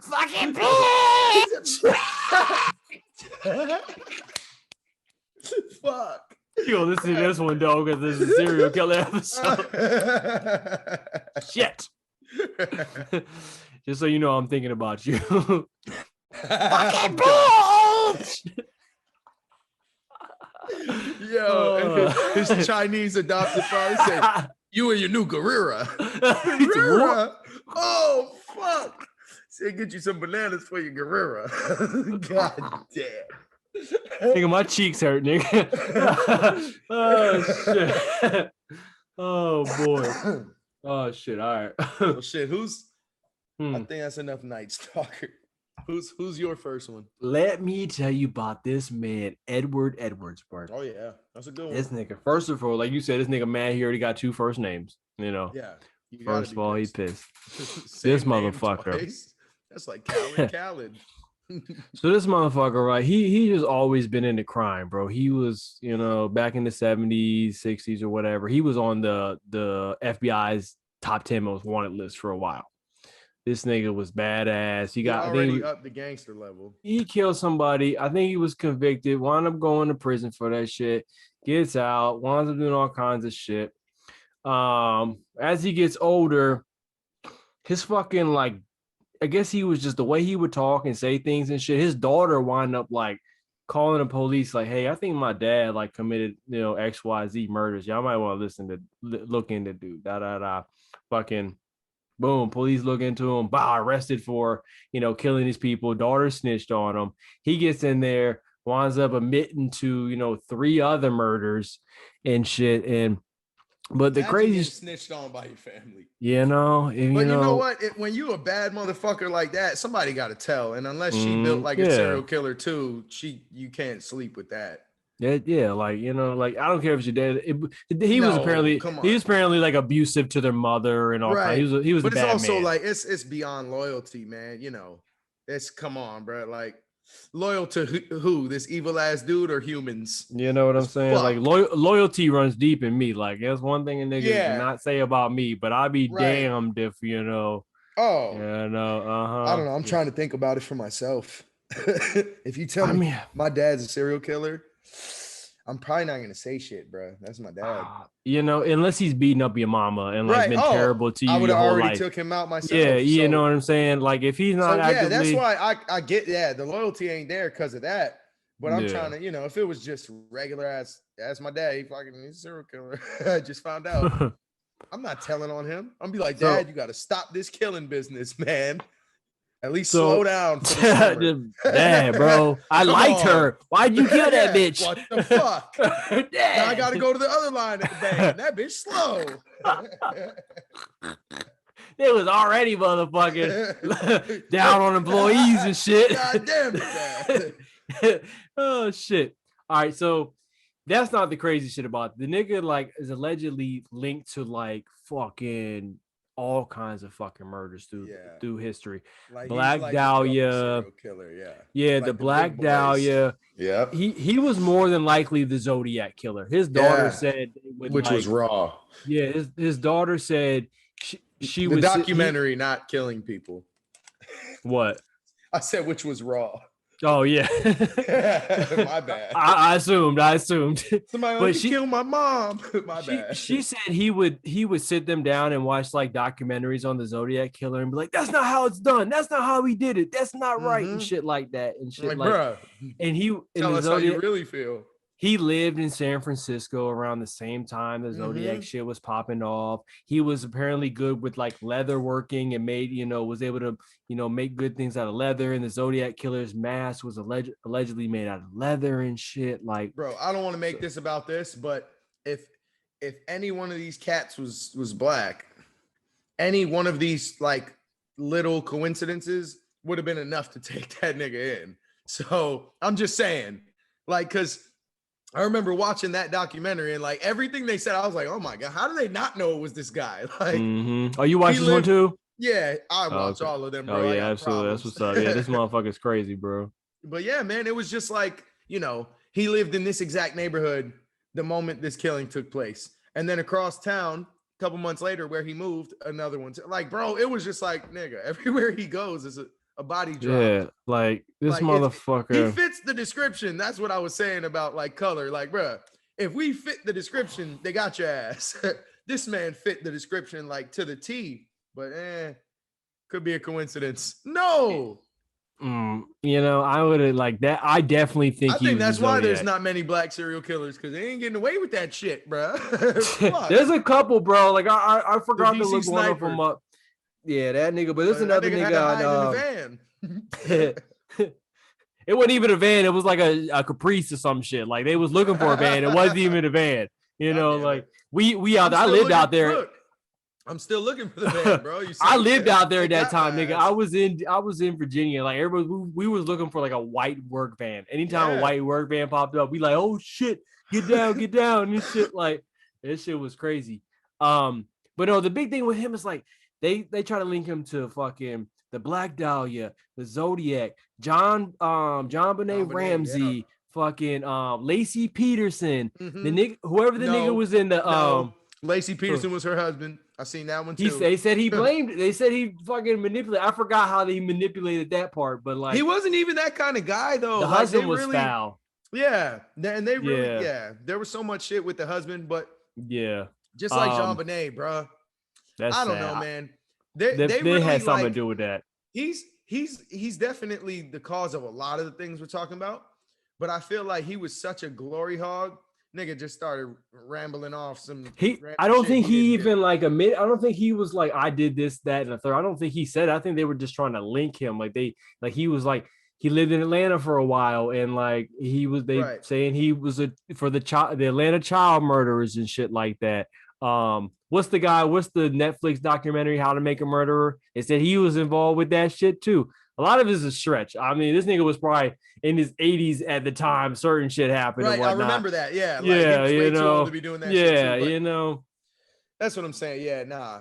Fucking bitch. Fuck. You'll listen to this one, though, because this is a serial killer episode. Shit. Just so you know, I'm thinking about you. Fucking bitch! Yo, his Chinese adopted father said, "You and your new Guerrera." Guerrera? Oh, fuck. Said, "Get you some bananas for your Guerrera." God damn. Nigga, my cheeks hurt, nigga. Oh shit. Oh boy. Oh shit. All right. Well, shit. I think that's enough Night Stalker. Who's your first one? Let me tell you about this man, Edward Edwards, bro. Oh yeah, that's a good one. This nigga, first of all, like you said, this nigga mad. He already got 2 first names. You know. Yeah. First of all, he pissed. This motherfucker. That's like Khaled. So this motherfucker, right? He just always been into crime, bro. He was, you know, back in the 70s, 60s, or whatever. He was on the FBI's top 10 most wanted list for a while. This nigga was badass. He got already up the gangster level. He killed somebody. I think he was convicted. Wound up going to prison for that shit. Gets out. Winds up doing all kinds of shit. As he gets older, his fucking like, I guess he was just the way he would talk and say things and shit. His daughter wound up like calling the police, like, "Hey, I think my dad like committed, you know, XYZ murders. Y'all might want to look into dude." Fucking boom. Police look into him. Arrested for, you know, killing these people. Daughter snitched on him. He gets in there, winds up admitting to, you know, 3 other murders and shit. But the crazy snitched on by your family, you know. But you know what? When you a bad motherfucker like that, somebody got to tell. And unless she built like a serial killer too, you can't sleep with that. Yeah, like, you know, like I don't care if your dad. He was apparently like abusive to their mother and all. Right. He was. But it's also man. Like it's beyond loyalty, man. You know, it's come on, bro. Like. Loyal to who? This evil ass dude or humans? You know what I'm saying? Fuck. Like loyalty runs deep in me. Like that's one thing a nigga cannot say about me, but I'd be damned if, you know. Oh, you know. I don't know. I'm trying to think about it for myself. If you tell me my dad's a serial killer, I'm probably not gonna say shit, bro. That's my dad. You know, unless he's beating up your mama and like been terrible to you. I would have already took him out myself. Yeah, you know what I'm saying. Like if he's not actively, that's why I get the loyalty ain't there because of that. But I'm trying to, you know, if it was just regular as my dad, he's a serial killer. I just found out. I'm not telling on him. I'm be like, Dad, you got to stop this killing business, man. At least slow down. Dad, bro. I liked her. Why'd you kill that bitch? What the fuck? Now I got to go to the other line at the band. That bitch slow. It was already motherfucking down on employees and shit. God damn it, Oh, shit. All right, so that's not the crazy shit about it. The nigga, like, is allegedly linked to, like, fucking all kinds of fucking murders through history. Like Black Dahlia, killer, like the Black Dahlia. Yeah, he was more than likely the Zodiac killer. His daughter said, which was raw. Yeah, his daughter said she The was documentary, not killing people. what? I said which was raw. Oh yeah. My bad. I assumed. Somebody But like, you killed my mom. My bad. she said he would sit them down and watch like documentaries on the Zodiac killer and be like, that's not how it's done. That's not how he did it. That's not right, and shit like that and shit like, bruh, and he in tell the us how you Zodiac really feel. he lived in San Francisco around the same time the Zodiac shit was popping off. He was apparently good with like leather working and made, was able to, make good things out of leather. And the Zodiac killer's mask was allegedly made out of leather and shit. Like, bro, I don't want to make this about this, but if any one of these cats was black, any one of these like little coincidences would have been enough to take that nigga in. So I'm just saying, like, because I remember watching that documentary and like everything they said, I was like, oh my God, how do they not know it was this guy? Like, Oh, you watched this one too? Yeah, I watched all of them, bro. Oh, yeah, absolutely. That's what's up. Yeah, this motherfucker's crazy, bro. But yeah, man, it was just like, he lived in this exact neighborhood the moment this killing took place. And then across town, a couple months later, where he moved, another one. Like, bro, it was just like, nigga, everywhere he goes is a body drop. Yeah, like this like, motherfucker. He fits the description. That's what I was saying about like color. Like, bro, if we fit the description, they got your ass. This man fit the description like to the T. But could be a coincidence. No. I would have like that. I definitely think. I think that's why there's not many black serial killers, because they ain't getting away with that shit, bro. There's a couple, bro. Like I forgot to look one of them up. Yeah, that nigga. But there's another nigga in the van. It wasn't even a van. It was like a Caprice or some shit. Like they was looking for a van. It wasn't even a van. Like we out there. I lived out there. Look, I'm still looking for the van, bro. I lived out there at that time, nigga. I was in Virginia. Like everybody, we was looking for like a white work van. Anytime a white work van popped up, we like, oh shit, get down, and shit. Like this shit was crazy. But no, the big thing with him is like they try to link him to fucking the Black Dahlia, the Zodiac, John Benet Ramsey, fucking Lacey Peterson, the nigga, whoever the nigga was in the Lacey Peterson was her husband. I seen that one too. They said he blamed. They said he fucking manipulated. I forgot how they manipulated that part, but like he wasn't even that kind of guy though. The husband was foul. Yeah, and they really there was so much shit with the husband, but just like Jean Benet, bro. I don't know, man. They really had something to do with that. He's definitely the cause of a lot of the things we're talking about, but I feel like he was such a glory hog. Nigga just started rambling off some. I don't think he even like admit. I don't think he was like, I did this, that, and the third. I don't think he said. I think they were just trying to link him. Like he was like he lived in Atlanta for a while, and like saying he was for the Atlanta child murderers and shit like that. What's the Netflix documentary How to Make a Murderer? It said he was involved with that shit too. A lot of it is a stretch. I mean, this nigga was probably in his 80s at the time certain shit happened. Right, and whatnot. I remember that. Yeah, like, yeah, he was way too old to be doing that. Yeah, shit too, that's what I'm saying. Yeah, nah.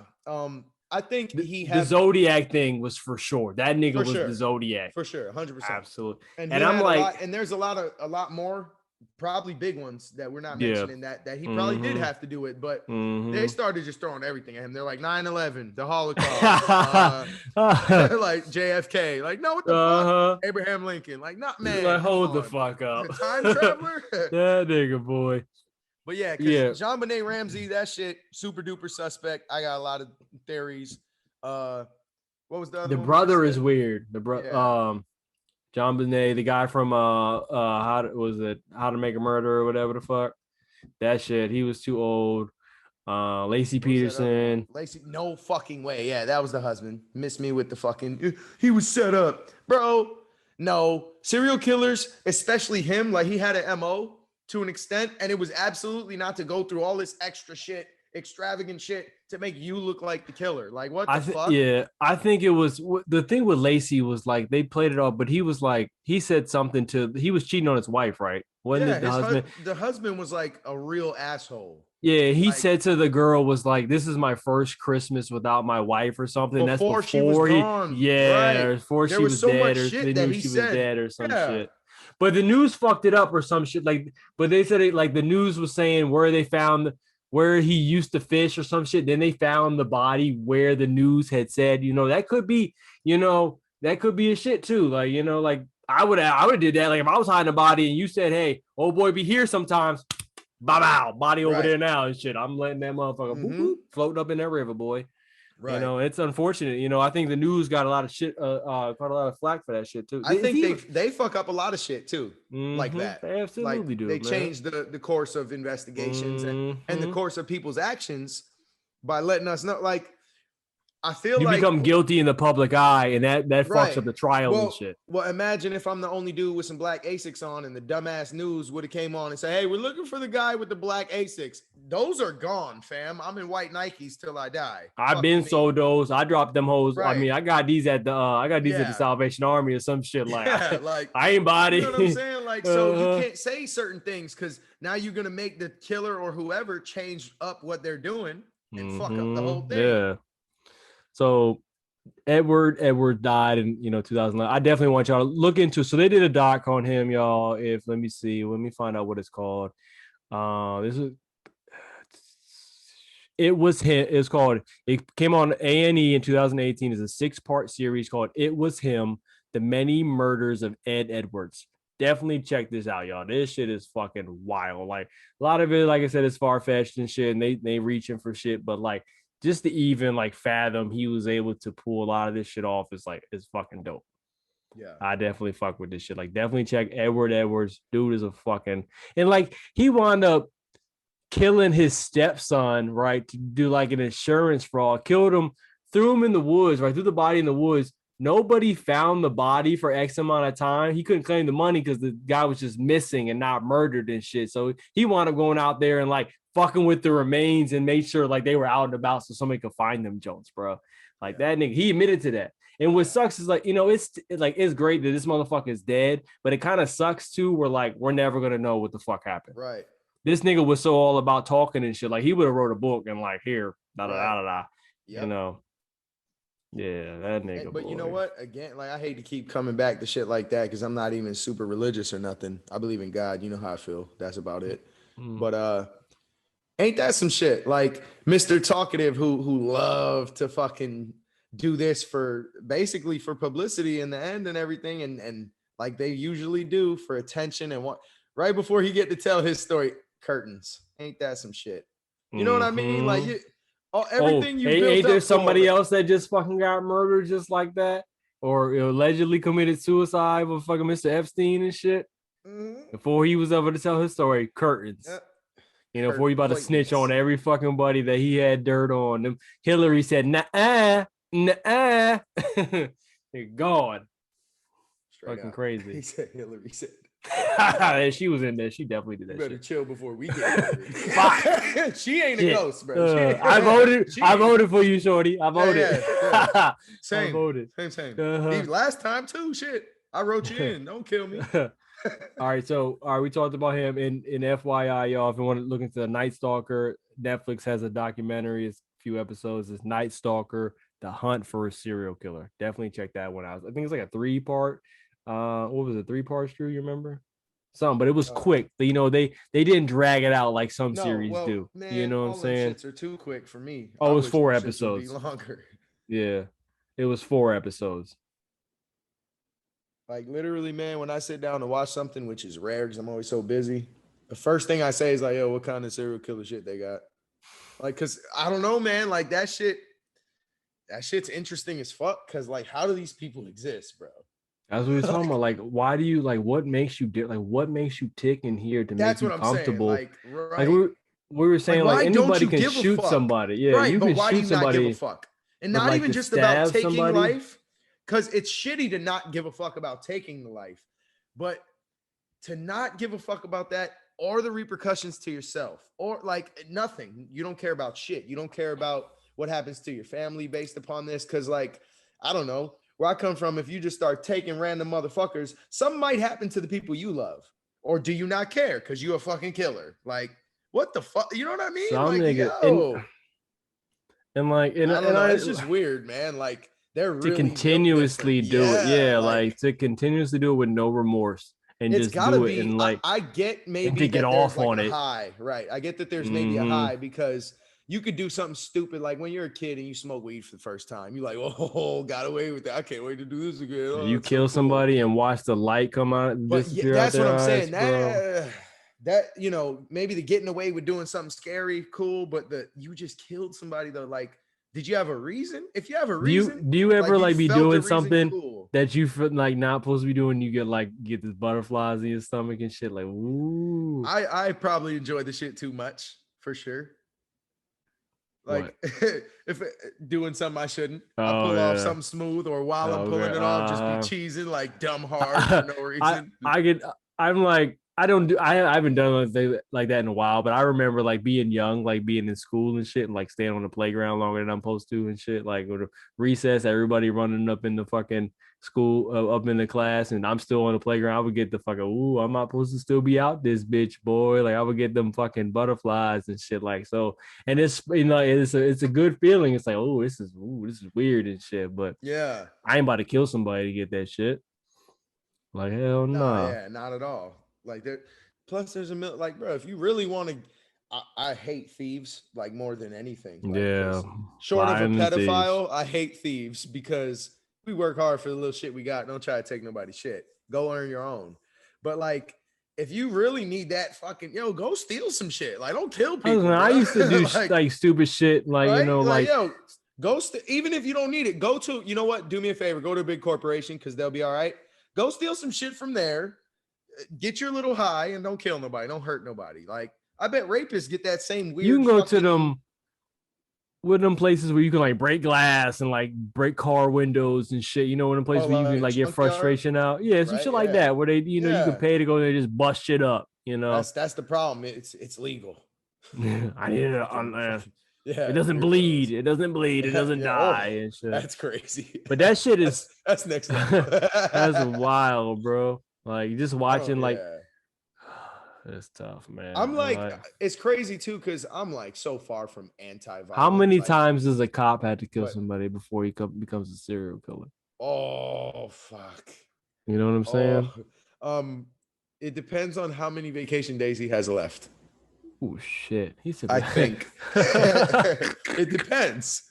I think the Zodiac thing was for sure. That nigga was the Zodiac for sure, 100%, absolutely. And I'm like, and there's a lot more. Probably big ones that we're not mentioning that he probably did have to do it, but they started just throwing everything at him. They're like 9/11, the Holocaust, like JFK, like no, what the fuck? Abraham Lincoln, like not man. Like hold the fuck up, time traveler. That nigga boy. But because Jean Benet Ramsey, that shit super duper suspect. I got a lot of theories. What was the other? The brother is weird. The brother, John Benet, the guy from How to Make a Murder or whatever the fuck. That shit, he was too old. Lacey Peterson. Lacey, no fucking way. Yeah, that was the husband. Miss me with the fucking he was set up. Bro, no. Serial killers, especially him, like he had an MO to an extent, and it was absolutely not to go through all this extra shit, extravagant shit to make you look like the killer. Like what the fuck? Yeah, I think it was the thing with Lacey was like they played it off, but he was like he said something he was cheating on his wife, right? Wasn't it the husband? The husband was like a real asshole. Yeah, he said to the girl was like, "This is my first Christmas without my wife" or something. That's before she was gone. Before she was dead, or they knew she was dead or some shit. But the news fucked it up or some shit. Like, but they said it like the news was saying where they found where he used to fish or some shit. Then they found the body where the news had said, that could be, that could be a shit too. Like, like I would have did that. Like if I was hiding a body and you said, hey, old boy be here sometimes, bow, body over there now and shit. I'm letting that motherfucker boop, boop, floating up in that river, boy. Right. It's unfortunate. I think the news got a lot of shit, got a lot of flack for that shit too. I think they fuck up a lot of shit too, like that. They absolutely do. They change the course of investigations and the course of people's actions by letting us know. Like, I feel you become guilty in the public eye, and that fucks up the trial and shit. Well, imagine if I'm the only dude with some black Asics on, and the dumbass news would have came on and say, "Hey, we're looking for the guy with the black Asics." Those are gone, fam. I'm in white Nikes till I die. I've been sold those. I dropped them hoes. Right. I mean, I got these at the at the Salvation Army or some shit. Like, like I ain't body. You know what I'm saying? Like, so you can't say certain things because now you're gonna make the killer or whoever change up what they're doing and fuck up the whole thing. Yeah. So Edward died in 2011. I definitely want y'all to look into. So they did a doc on him, y'all. Let me find out what it's called. It came on A&E in 2018 as a 6-part series called It Was Him: The Many Murders of Ed Edwards. Definitely check this out, y'all. This shit is fucking wild. Like a lot of it, like I said, is far-fetched and shit, and they reaching for shit, but like just to even like fathom he was able to pull a lot of this shit off is fucking dope. Yeah, I definitely fuck with this shit. Like, definitely check Edward Edwards. Dude is a fucking, and like he wound up killing his stepson, right, to do like an insurance fraud. Killed him, threw him in the woods, right, threw the body in the woods. Nobody found the body for X amount of time. He couldn't claim the money because the guy was just missing and not murdered and shit. So he wound up going out there and like fucking with the remains and made sure like they were out and about so somebody could find them Jones, bro. Like that nigga, he admitted to that. And what sucks is like, it's great that this motherfucker is dead, but it kind of sucks too. We're never gonna know what the fuck happened. Right. This nigga was so all about talking and shit. Like he would have wrote a book and like here, yep. Yeah, that nigga. But boy, you know what? Again, like I hate to keep coming back to shit like that because I'm not even super religious or nothing. I believe in God. You know how I feel. That's about it. But ain't that some shit? Like Mr. Talkative who loved to fucking do this for basically for publicity in the end and everything, and like they usually do for attention and what right before he get to tell his story, curtains. Ain't that some shit? You know what I mean? Like everything you built ain't there up somebody else that just fucking got murdered just like that, or allegedly committed suicide with fucking Mr. Epstein and shit before he was ever to tell his story? Curtains. Before he about to snitch on every fucking buddy that he had dirt on them. Hillary said, nah. You're gone. Fucking crazy. He said Hillary said. She was in there. She definitely did that. You better shit. chill before we get She ain't a ghost, bro. I voted for you, shorty. I voted. Yeah. Same. I voted. Same. Last time too. Shit. I wrote you in. Don't kill me. All right. We talked about him in FYI, y'all. If you want to look into the Night Stalker, Netflix has a documentary. It's a few episodes. It's Night Stalker: The Hunt for a Serial Killer. Definitely check that one out. I think it's like a 3-part. What was it? 3 parts, Drew? You remember? Something, but it was quick. They didn't drag it out like some series do. Man, you know what I'm saying? Shits are too quick for me. Oh, it was 4 episodes. Longer. Yeah, it was 4 episodes. Like literally, man, when I sit down to watch something, which is rare because I'm always so busy, the first thing I say is like, yo, what kind of serial killer shit they got? Like, because I don't know, man. Like that shit's interesting as fuck because like, how do these people exist, bro? That's what we're talking about. Like, why do you like? What makes you what makes you tick in here to make you comfortable? Saying. Like, we were saying like anybody can shoot somebody. Yeah, right, you but can why shoot do you somebody. Not give a fuck? And not even just about taking somebody? Life, because it's shitty to not give a fuck about taking the life, but to not give a fuck about that or the repercussions to yourself or like nothing. You don't care about shit. You don't care about what happens to your family based upon this. Because like, I don't know. Where I come from, if you just start taking random motherfuckers, something might happen to the people you love. Or do you not care because you a fucking killer? Like, what the fuck? You know what I mean? Some like, nigga, it's just weird, man. Like, they're really to continuously do it. Yeah, like to continuously do it with no remorse. and It's just gotta do it be. and like I get and maybe to get that there's off like on a it. high, right? I get that there's maybe a Mhm. high because you could do something stupid like when you're a kid and you smoke weed for the first time. You're like, oh, got away with that. I can't wait to do this again. Oh, You it's so kill cool. somebody and watch the light come out, But yeah, disappear out that's what their I'm eyes, saying. bro. That you know, maybe the getting away with doing something scary, cool, but the you just killed somebody though. Like, did you have a reason? If you have a reason, Do you like ever you like be felt a doing reason, something cool. that you feel like not supposed to be doing? You get this butterflies in your stomach and shit. Like, ooh, I probably enjoy the shit too much for sure. what? Like if doing something I shouldn't, I Oh pull off yeah. something smooth, or while I'm pulling Okay. it off, just be cheesing like dumb hard for no I reason. I get I'm like I don't do I haven't done anything like that in a while, but I remember like being young, like being in school and shit, and like staying on the playground longer than I'm supposed to and shit. Like with a recess, everybody running up in the fucking school, up in the class, and I'm still on the playground. I would get the fucking ooh, I'm not supposed to still be out this bitch, boy. Like I would get them fucking butterflies and shit. Like so, and it's it's a good feeling. It's like this is weird and shit, but Yeah. I ain't about to kill somebody to get that shit. Like hell no. Nah, Nah. yeah, not at all. Like there, plus there's like, bro, if you really want to, I hate thieves like more than anything. Like, Yeah, cause short of a lions, thieves. pedophile, I hate thieves because we work hard for the little shit we got. Don't try to take nobody's shit. Go earn your own. But like, if you really need that fucking go steal some shit. Like, don't kill people, I bro. used to do Like, like stupid shit, like right? Like, like even if you don't need it, go to, you know what? Do me a favor, go to a big corporation because they'll be all right. Go steal some shit from there, get your little high, and don't kill nobody, don't hurt nobody. Like, I bet rapists get that same you can weird go to fucking them with them places where you can like break glass and like break car windows and shit. You know, in a place where you can like like get junkyard, frustration out. Yeah, some right? shit like Yeah, that where they you can yeah. pay to go there and just bust shit up. You know, That's the problem. It's legal. I need it. Fucking, It yeah, doesn't weird fellas. bleed. It doesn't bleed. It Yeah, doesn't yeah. die Oh, and shit. that's crazy. But that shit is That's next level. that's wild, bro. Like just I don't. watching like Yeah. it's tough, man. I'm And like, like, it's crazy too, because I'm like so far from how anti-violent. many Like, times does a cop have to kill but somebody before he becomes a serial killer? oh fuck. You know what I'm Oh, saying? it depends on how many vacation days he has left. Oh shit! He said I that. think it depends.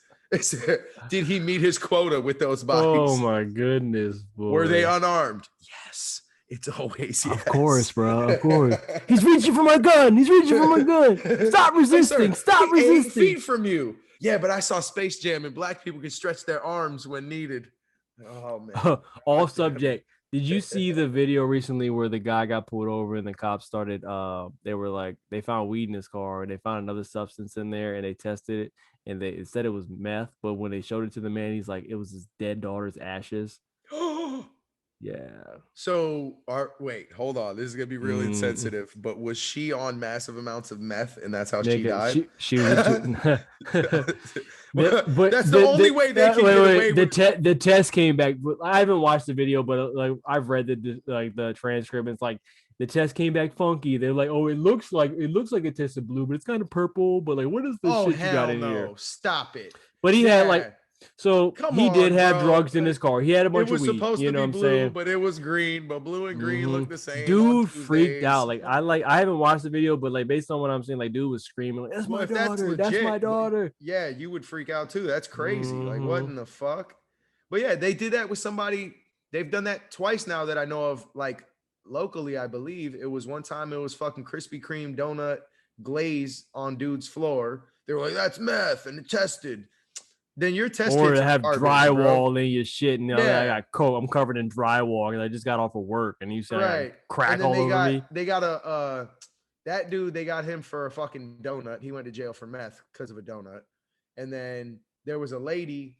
Did he meet his quota with those Oh bodies? my goodness, boy! Were they unarmed? Yes. It's always yes. Of course, bro. Of course. He's reaching for my gun. He's reaching for my gun. Stop resisting. Hey, sir, Stop he 8 resisting. feet from you. Yeah, but I saw Space Jam and black people can stretch their arms when needed. Oh man. Off subject. Did you see the video recently where the guy got pulled over and the cops started they were like they found weed in his car and they found another substance in there and they tested it and it said it was meth, but when they showed it to the man, he's like, it was his dead daughter's ashes. Yeah. So, wait, hold on. This is gonna be real insensitive. But was she on massive amounts of meth, and that's how she died? She was. But that's the only way they can get away with. The test came back. I haven't watched the video, but like I've read the transcript. It's like the test came back funky. They're like, oh, it looks like it tested blue, but it's kind of purple. But like, what is this shit you got in here? Stop it. But he had like. So he did have drugs in his car. He had a bunch of weed. It was supposed to be blue, but it was green. But blue and green look the same. Dude freaked out. Like I haven't watched the video, but like based on what I'm saying, like dude was screaming, like, "That's my daughter! That's my daughter!" Yeah, you would freak out too. That's crazy. Like what in the fuck? But yeah, they did that with somebody. They've done that twice now that I know of. Like locally, I believe it was one time. It was fucking Krispy Kreme donut glaze on dude's floor. They were like, "That's meth," and it tested. Then your test or kits to have garbage, drywall bro. in your shit, and I'm covered in drywall because I just got off of work, and you said right crack all over me. They got that dude. They got him for a fucking donut. He went to jail for meth because of a donut. And then there was a lady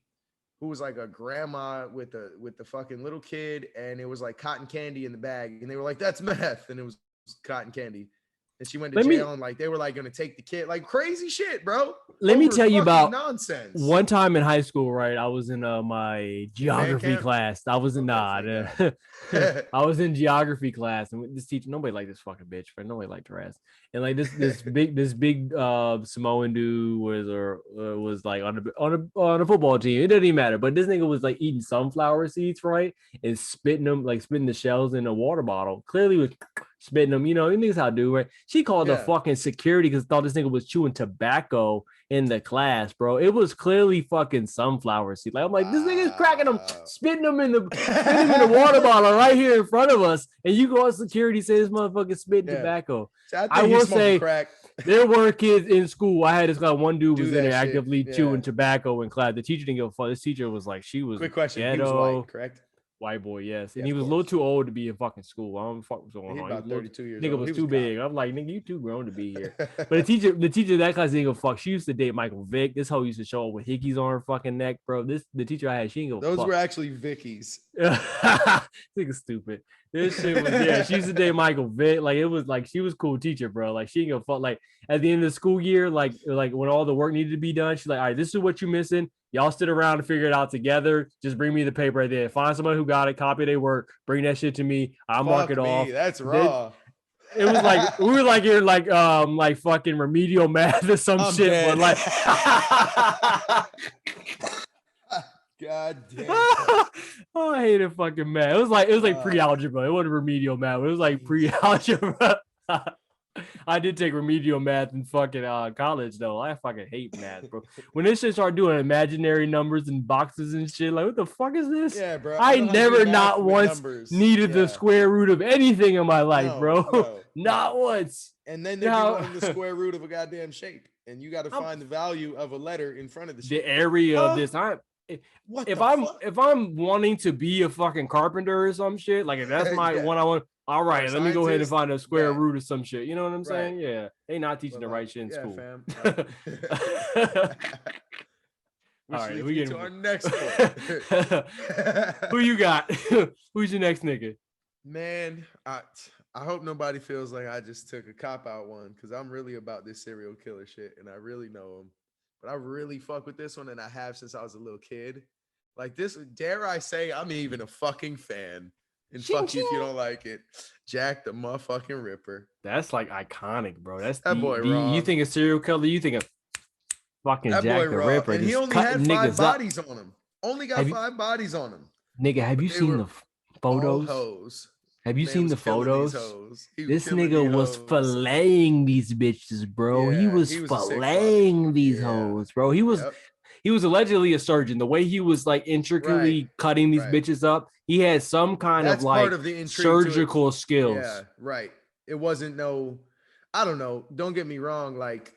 who was like a grandma with the fucking little kid, and it was like cotton candy in the bag, and they were like, "That's meth," and it was cotton candy. and she went to jail, and like they were like gonna take the kid, like crazy shit, bro. Let me tell you about nonsense. One time in high school, right? I was in my geography class. I was in I was in geography class, and this teacher, nobody liked this fucking bitch, right? Nobody liked her ass. And like this big Samoan dude was like on a football team. It doesn't even matter. But this nigga was like eating sunflower seeds, right? And spitting the shells in a water bottle. Clearly was spitting them, you niggas how to do, right? She called the fucking security because thought this nigga was chewing tobacco in the class, bro. It was clearly fucking sunflower seed. Like I'm like, this nigga's cracking them, spitting them in the water bottle right here in front of us, and you go on security say this motherfucker spitting tobacco. So I will say crack. There were kids in school. I had this guy, one dude was in there actively chewing tobacco in class. The teacher didn't give a fuck. This teacher was like, she was quick question. Ghetto. He was white, correct? White boy, yes. And he was a little too old to be in fucking school. I don't know what was going on. About 32 years nigga old. was too big. I'm like, nigga, you too grown to be here. But the teacher of that class didn't give a fuck. She used to date Michael Vick. This hoe used to show up with hickeys on her fucking neck, bro. The teacher I had, she didn't give a fuck. Those were actually Vickies. Nigga stupid. This shit was, she used to date Michael Vick. Like, it was like, she was a cool teacher, bro. Like, she didn't give a fuck. Like, at the end of the school year, like when all the work needed to be done, she's like, all right, this is what you're missing. Y'all sit around and figure it out together. Just bring me the paper right there. Find somebody who got it, copy their work, bring that shit to me. I'll mark it off. That's raw. It was like we were like in like fucking remedial math or some shit, dead. but like God damn. Oh, I hated fucking math. It was like pre-algebra. It wasn't remedial math. It was like pre-algebra. I did take remedial math in fucking college though. I fucking hate math, bro. When this shit started doing imaginary numbers and boxes and shit, like what the fuck is this? Yeah, bro. I never not once needed the square root of anything in my life, bro. Not once. And then they're doing the square root of a goddamn shape, and you got to find the value of a letter in front of the shape. The area of this. If I'm wanting to be a fucking carpenter or some shit, like if that's my one I want. All right, let me go ahead and find a square root or some shit. You know what I'm saying? Yeah. They not teaching the right shit in school. Fam. All right, we get to our next one. Who you got? Who's your next nigga? Man, I hope nobody feels like I just took a cop-out one, because I'm really about this serial killer shit, and I really know him. But I really fuck with this one, and I have since I was a little kid. Like this, dare I say, I'm even a fucking fan. And fuck you if you don't like it. Jack the motherfucking Ripper. That's like iconic, bro. That's that boy wrong. You think of serial killer, you think of fucking that Jack the Ripper. And he only had 5 bodies on him. Only got 5 bodies on him. Nigga, have you seen the photos? Have you seen the photos? This nigga was filleting these bitches, bro. Yeah, he was filleting these hoes, bro. He was allegedly a surgeon. The way he was like intricately cutting these bitches up, he had some kind of like surgical skills. Yeah, right. It wasn't I don't know. Don't get me wrong. Like,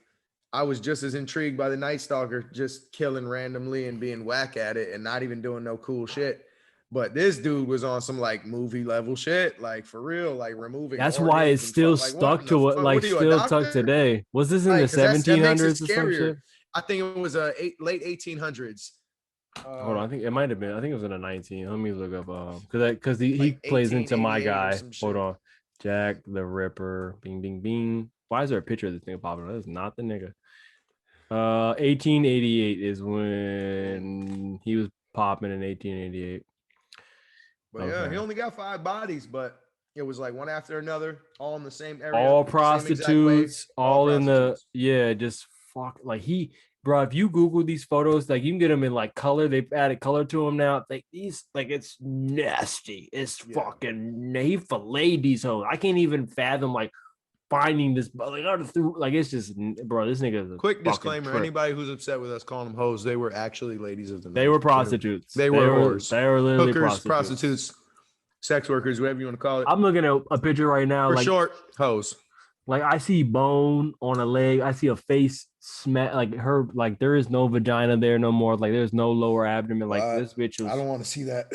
I was just as intrigued by the Night Stalker just killing randomly and being whack at it and not even doing no cool shit. But this dude was on some like movie level shit, like for real, like removing. That's why it's still stuck to it, like still stuck today. Was this in the 1700s or some shit? I think it was late 1800s. Hold on, I think it might have been. I think it was in the 19. Let me look up because he plays into my guy. Hold on, Jack the Ripper. Bing, bing, bing. Why is there a picture of this thing popping up? That's not the nigga. 1888 is when he was popping in 1888. But yeah, he only got 5 bodies, but it was like one after another, all in the same area. All prostitutes, all in the just fuck. Like bro, if you Google these photos, like you can get them in like color. They've added color to them now. Like these, like it's nasty. It's fucking. He filleted these hoes. I can't even fathom like finding this. Like it's just, bro. This nigga. Quick disclaimer: anybody who's upset with us calling them hoes, they were actually ladies of the night. They were prostitutes. They were whores. They were literally hookers, prostitutes, sex workers, whatever you want to call it. I'm looking at a picture right now. For short, hoes. Like I see bone on a leg. I see a face like her. Like there is no vagina there no more. Like there's no lower abdomen. Like this bitch was. I don't want to see that,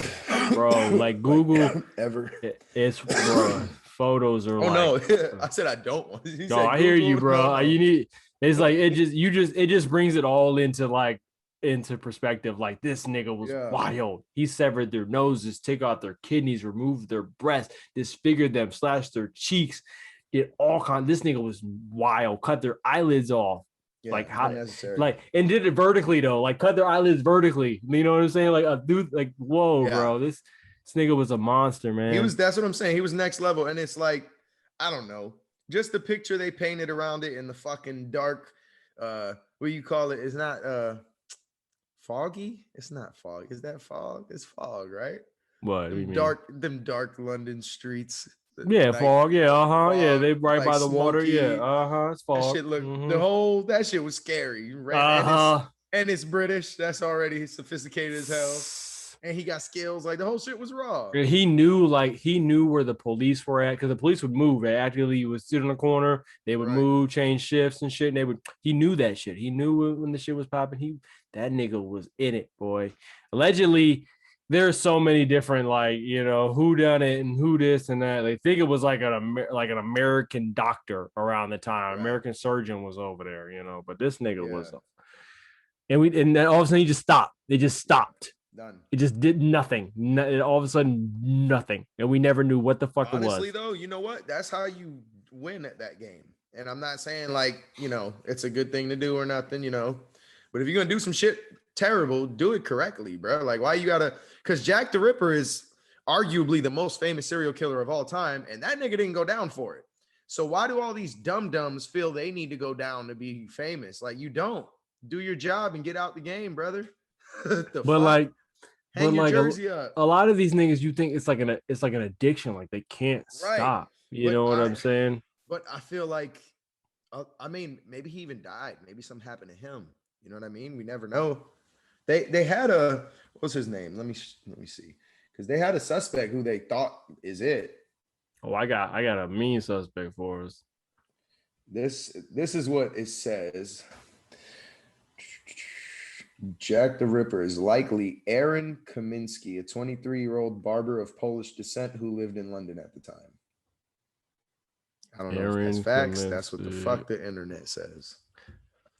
bro. Like Google ever. It's bro. Photos are. Oh like, no! I said I don't want. No, I hear you, bro. No. You need. It's like it just brings it all into perspective. Like this nigga was wild. He severed their noses, took out their kidneys, removed their breasts, disfigured them, slashed their cheeks. did all kinds. This nigga was wild. Cut their eyelids off. Yeah, Like how unnecessary. like and did it vertically though. Like cut their eyelids vertically. You know what I'm saying? Like a dude, like, whoa, bro. This nigga was a monster, man. That's what I'm saying. He was next level. And it's like, I don't know. Just the picture they painted around it in the fucking dark, what you call it? It's not foggy. It's not fog. Is that fog? It's fog, right? What do you mean? Them dark London streets. Yeah, fog. Yeah, fog, yeah, they right like by the water. smoky. Yeah, it's fog. That shit looked that shit was scary. Uh-huh. And it's British. That's already sophisticated as hell. And he got skills. Like the whole shit was raw. He knew where the police were at, because the police would move. Actually, he would sit in the corner. They would move, change shifts and shit. And he knew that shit. He knew when the shit was popping. That nigga was in it, boy. Allegedly, there's so many different, like, who done it and who this and that. They think it was like an American doctor around the time. American surgeon was over there, but this nigga was. And then all of a sudden he just stopped. They just stopped. Done. It just did nothing. All of a sudden, nothing. And we never knew what the fuck it was. Honestly, though, you know what? That's how you win at that game. And I'm not saying like, it's a good thing to do or nothing, but if you're going to do some shit terrible, do it correctly, bro. Like, why you gotta, because Jack the Ripper is arguably the most famous serial killer of all time, and that nigga didn't go down for it. So why do all these dum-dums feel they need to go down to be famous? Like, you don't. Do your job and get out the game, brother. Hang your jersey up. A lot of these niggas, you think it's like an addiction, like they can't stop. You know what I'm saying? But I feel like, I mean, maybe he even died. Maybe something happened to him. You know what I mean? We never know. They had what's his name? Let me see, because they had a suspect who they thought is it. Oh, I got a mean suspect for us. This is what it says. Jack the Ripper is likely Aaron Kaminsky, a 23-year-old barber of Polish descent who lived in London at the time. I don't know if that's facts. Kaminsky. That's what the fuck the internet says.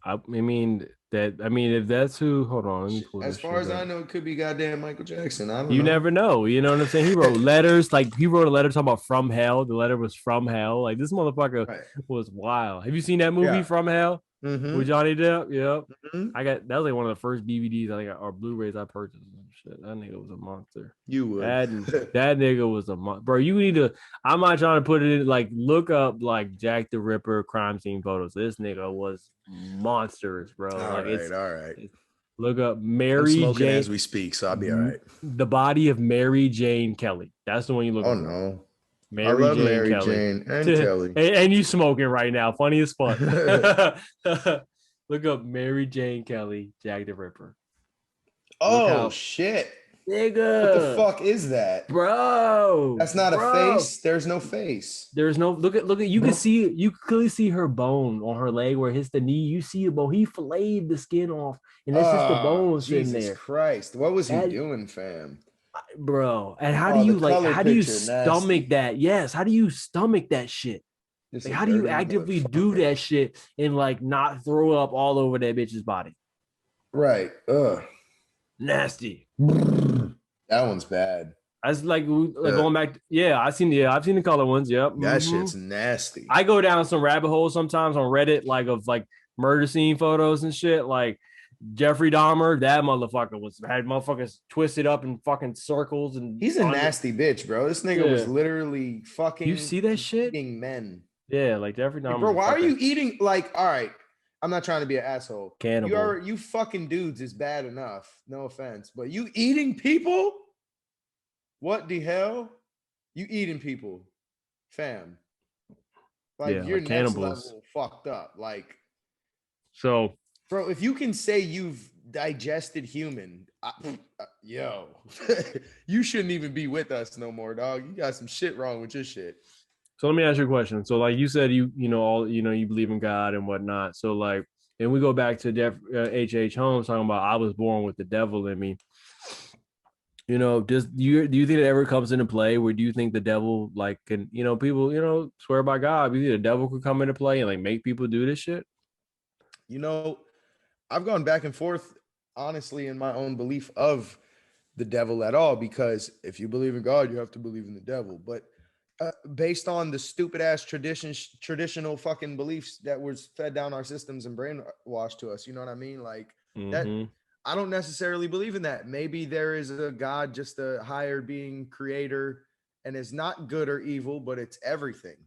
I mean, if that's who, hold on. Let me pull as far as I know, it could be goddamn Michael Jackson. I don't know. You never know. You know what I'm saying? He wrote letters. Like, he wrote a letter talking about From Hell. The letter was from hell. Like, this motherfucker was wild. Have you seen that movie, From Hell? Mm-hmm. With Johnny Depp? Yep. Mm-hmm. That was like one of the first DVDs I got, or Blu-rays I purchased. Shit, that nigga was a monster. You would. That nigga was a monster. Bro, you need to, I'm not trying to put it in, like, look up, like, Jack the Ripper crime scene photos. This nigga was monstrous, bro. All right. Look up Mary Jane as we speak, so I'll be all right. The body of Mary Jane Kelly. That's the one you look. Oh for. no, Mary I love Jane Mary Kelly. Jane and Kelly. And you smoking right now? Funny as fuck. Look up Mary Jane Kelly, Jack the Ripper. Oh shit, nigga! What the fuck is that, bro? That's not a face. There's no face. There's no look at. You can see. You clearly see her bone on her leg where it hits the knee. You see a bone. He filleted the skin off, and that's just the bones in there. Jesus Christ! What was he doing, fam? Bro, and how do you stomach that? Yes, how do you stomach that shit? Like, how do you actively do that shit and like not throw up all over that bitch's body? Right. Nasty. That one's bad. That's like going back. I've seen the color ones. Yep. That shit's nasty. I go down some rabbit holes sometimes on Reddit, like of like murder scene photos and shit. Like Jeffrey Dahmer, that motherfucker had motherfuckers twisted up in fucking circles, and he's a nasty bitch, bro. This nigga was literally fucking. You see that shit? Eating men. Yeah, like Jeffrey Dahmer. Bro, why are you eating? Like, all right, I'm not trying to be an asshole. Cannibal. You fucking dudes is bad enough. No offense, but you eating people? What the hell? You eating people, fam? Like, you're like next level fucked up. Like, so, bro, if you can say you've digested human, yo, you shouldn't even be with us no more, dog. You got some shit wrong with your shit. So let me ask you a question. So like you said, you believe in God and whatnot. So like, and we go back to H.H. Holmes talking about I was born with the devil in me. Do you think it ever comes into play where do you think the devil like can, people, swear by God, you think the devil could come into play and like make people do this shit? I've gone back and forth, honestly, in my own belief of the devil at all, because if you believe in God, you have to believe in the devil. But Based on the stupid ass traditional fucking beliefs that was fed down our systems and brainwashed to us. You know what I mean? Like that. I don't necessarily believe in that. Maybe there is a God, just a higher being, creator, and it's not good or evil, but it's everything.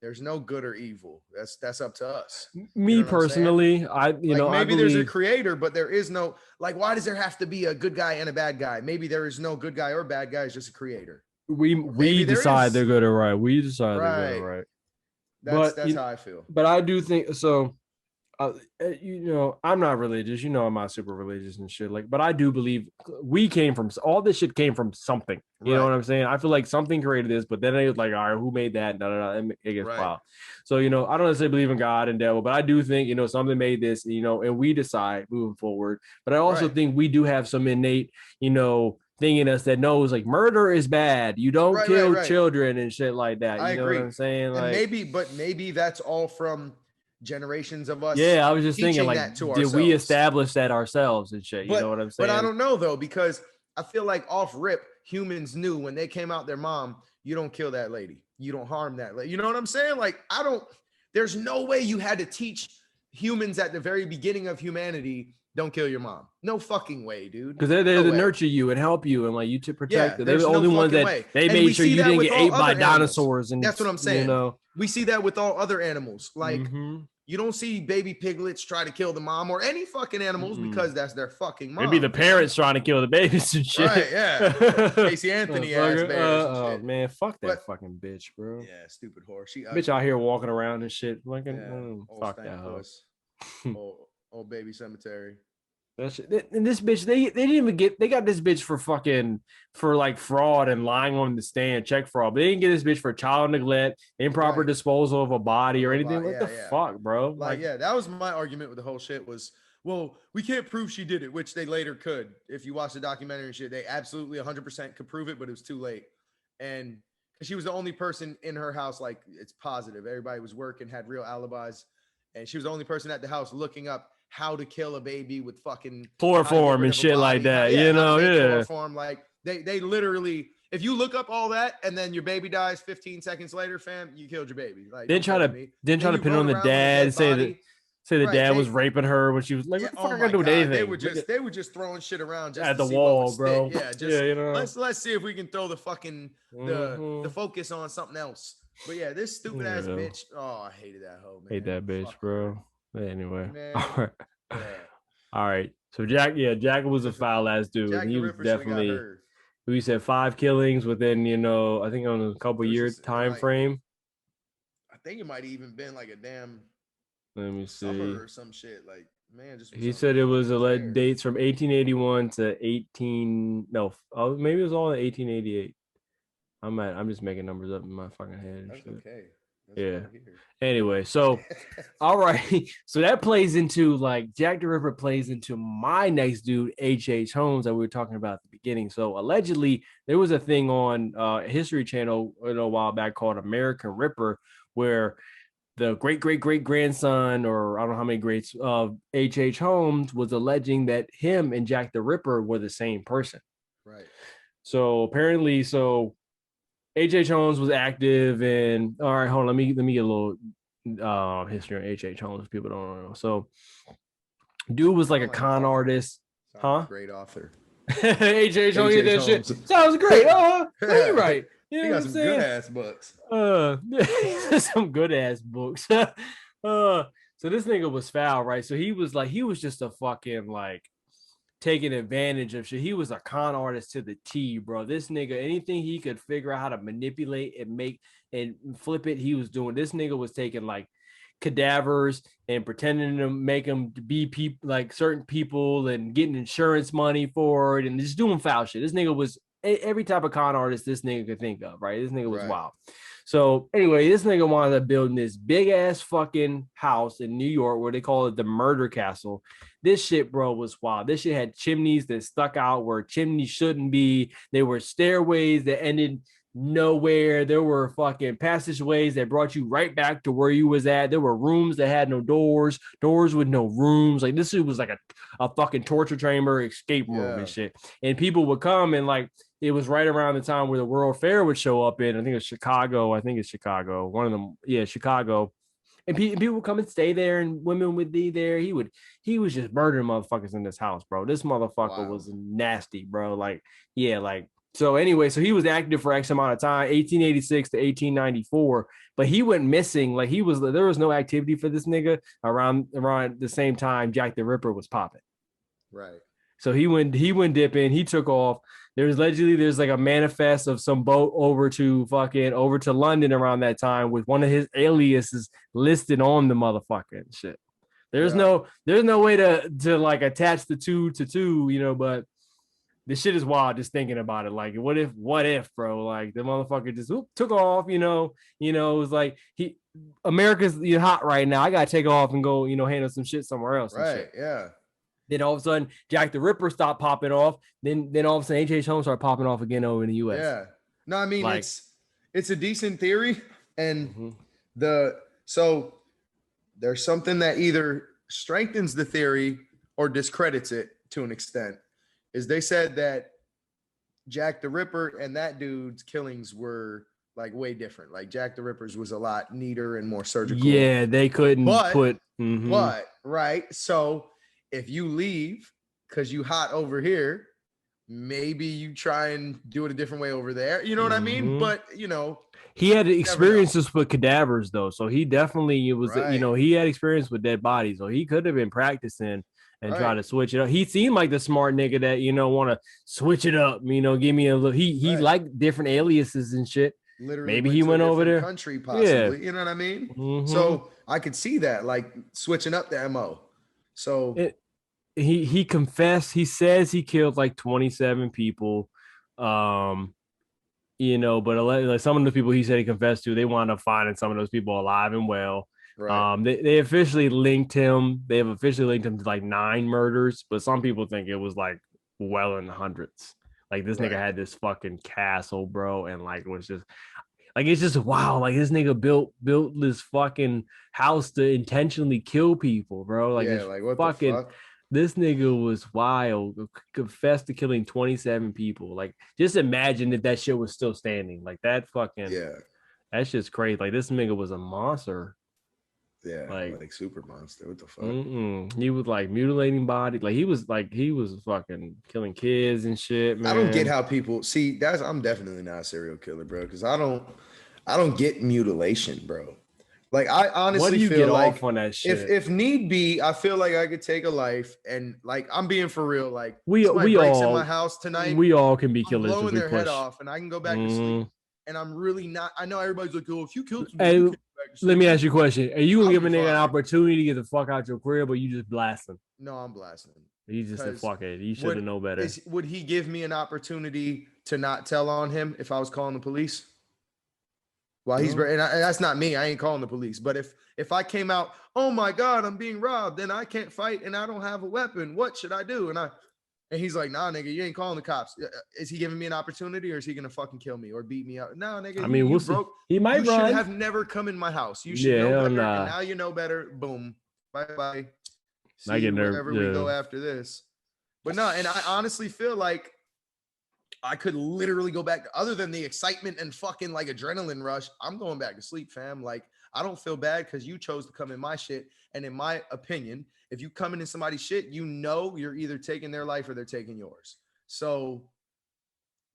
There's no good or evil. That's up to us. Me You know personally, I maybe believe there's a creator, but there is no, like, why does there have to be a good guy and a bad guy? Maybe there is no good guy or bad guy. It's just a creator. we decide they're good or right. We decide they're good or right. That's how I feel. But I do think so. I'm not religious. I'm not super religious and shit. Like, but I do believe we came from all this shit came from something. You know what I'm saying? I feel like something created this, but then it was like, all right, who made that? It gets wild. So I don't necessarily believe in God and devil, but I do think something made this. And we decide moving forward. But I also think we do have some innate thing in us that knows like murder is bad. You don't kill children and shit like that. I agree. Know what I'm saying? Like maybe that's all from generations of us. Yeah, I was just thinking like, did we establish that ourselves and shit? You know what I'm saying? But I don't know though, because I feel like off rip, humans knew when they came out their mom, you don't kill that lady. You don't harm that lady. You know what I'm saying? Like, there's no way you had to teach humans at the very beginning of humanity, don't kill your mom. No fucking way, dude. Because they're there to nurture you and help you and like you to protect. They're the only ones that they made sure you didn't get ate by dinosaurs. And that's what I'm saying. We see that with all other animals. Like you don't see baby piglets try to kill the mom or any fucking animals because that's their fucking mom. Maybe the parents trying to kill the babies and shit. Right, yeah. Casey Anthony ass bears and shit. Oh man, fuck that fucking bitch, bro. Yeah, stupid whore. She bitch out here walking around and shit. Like, fuck that hoe. Old baby cemetery. And this bitch, they didn't even they got this bitch for like fraud and lying on the stand, check fraud. But they didn't get this bitch for child neglect, improper disposal of a body or anything. What the fuck, bro? Like, that was my argument with the whole shit was, well, we can't prove she did it, which they later could. If you watch the documentary and shit, they absolutely 100% could prove it, but it was too late. And she was the only person in her house, like, it's positive. Everybody was working, had real alibis. And she was the only person at the house looking up how to kill a baby with fucking chloroform and shit like that, chloroform. Like they literally, if you look up all that and then your baby dies 15 seconds later, fam, you killed your baby. Like didn't try to pin it on the dad and say the dad was raping her when she was like, what the fuck I gonna do with anything? They were just throwing shit around just at the wall, bro. Let's see if we can throw the fucking the focus on something else. But yeah, this stupid ass bitch. Oh, I hated that hoe, man. Hate that bitch, bro. Anyway, all right. So Jack was a foul ass dude. Jack he was definitely. We said 5 killings within, I think on a couple years time frame. I think it might have even been like a damn. Let me see. Summer or some shit. Like, man, just. He said it was alleged dates from 1881 to 18. No, maybe it was all in 1888. I'm just making numbers up in my fucking head. That's okay. Yeah. Anyway, so all right. So that plays into like Jack the Ripper plays into my next dude, H.H. Holmes, that we were talking about at the beginning. So allegedly there was a thing on History Channel a while back called American Ripper, where the great grandson, or I don't know how many greats of H.H. Holmes, was alleging that him and Jack the Ripper were the same person. Right. So apparently, H.H. Holmes was active in. All right, hold on. Let me get a little history on H.H. Holmes. People don't know. So, dude was like a con artist, huh? Great author. H.H. Holmes did that shit. Sounds great. You're right. You know he got some good ass books. Some good ass books. So this nigga was foul, right? So he was just a fucking like taking advantage of shit. He was a con artist to the T, bro. This nigga, anything he could figure out how to manipulate and make and flip it, he was doing. This nigga was taking like cadavers and pretending to make them to be people like certain people and getting insurance money for it and just doing foul shit. This nigga was every type of con artist this nigga could think of, right? This nigga was wild. So anyway, this nigga wanted to build this big ass fucking house in New York where they call it the Murder Castle. This shit, bro, was wild. This shit had chimneys that stuck out where chimneys shouldn't be. There were stairways that ended nowhere. There were fucking passageways that brought you right back to where you was at. There were rooms that had no doors with no rooms. Like this shit was like a fucking torture chamber, escape room and shit. And people would come and like it was right around the time where the World Fair would show up in. I think it's Chicago. I think it's Chicago. One of them, yeah, Chicago. And people would come and stay there, and women would be there. He was just murdering motherfuckers in this house, bro. This motherfucker was nasty, bro. Like, yeah, like so. Anyway, so he was active for X amount of time, 1886 to 1894, but he went missing. Like there was no activity for this nigga around the same time Jack the Ripper was popping. Right. So he went dipping. He took off. There's like a manifest of some boat over to London around that time with one of his aliases listed on the motherfucking shit. There's no way to like attach the two to two, you know, but this shit is wild just thinking about it. Like, what if, bro? Like the motherfucker just took off, you know, it was like America's hot right now. I gotta take off and go, handle some shit somewhere else. Right, yeah. Then all of a sudden, Jack the Ripper stopped popping off. Then all of a sudden, H.H. Holmes started popping off again over in the U.S. Yeah. No, I mean, like, it's a decent theory. And so there's something that either strengthens the theory or discredits it to an extent. Is they said that Jack the Ripper and that dude's killings were like way different. Like Jack the Ripper's was a lot neater and more surgical. Yeah, they couldn't but right. So if you leave because you hot over here, maybe you try and do it a different way over there. You know what I mean? But, he had experiences with cadavers, though. So he definitely he had experience with dead bodies. So he could have been practicing and try to switch it up. He seemed like the smart nigga that, want to switch it up, give me a little. He liked different aliases and shit. Literally maybe he went over there. Country, possibly. You know what I mean? So I could see that, like switching up the MO. So he confessed. He says he killed like 27 people, but like some of the people he said he confessed to, they wound up finding some of those people alive and well. Right. They officially linked him. They have officially linked him to like 9 murders, but some people think it was like well in the hundreds. Like this nigga had this fucking castle, bro, and like was just. Like it's just wow, like this nigga built this fucking house to intentionally kill people, bro. Like what fucking the fuck? This nigga was wild. Confessed to killing 27 people. Like just imagine if that shit was still standing. Like that fucking that's just crazy. Like this nigga was a monster. Yeah, like super monster. What the fuck? He was like mutilating body. Like he was fucking killing kids and shit, man. I don't get how people see that's. I'm definitely not a serial killer, bro. Because I don't get mutilation, bro. Like I honestly feel like off on that shit? If need be, I feel like I could take a life and like I'm being for real. Like we all in my house tonight. We all can be killers. Blowing their head off, and I can go back to sleep. And I'm really not. I know everybody's like, "Oh, if you killed somebody." Let me ask you a question. Are you gonna give a nigga an opportunity to get the fuck out your crib, or you just blasting? No, I'm blasting. He just said, fuck it. You should have known better. Would he give me an opportunity to not tell on him if I was calling the police? While he's and that's not me. I ain't calling the police. But if I came out, oh my God, I'm being robbed, then I can't fight and I don't have a weapon. What should I do? And he's like, nah, nigga, you ain't calling the cops. Is he giving me an opportunity or is he going to fucking kill me or beat me up? No, nigga. I mean, we'll see. He might run. You should have never come in my house. You should know better. And now you know better. Boom. Bye-bye. See you wherever we go after this. But no, and I honestly feel like I could literally go back, other than the excitement and fucking like adrenaline rush, I'm going back to sleep, fam. Like, I don't feel bad because you chose to come in my shit. And in my opinion, if you come into somebody's shit, you're either taking their life or they're taking yours. So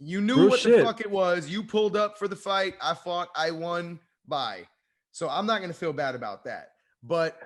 you knew the fuck it was. You pulled up for the fight. I fought. I won. Bye. So I'm not going to feel bad about that. But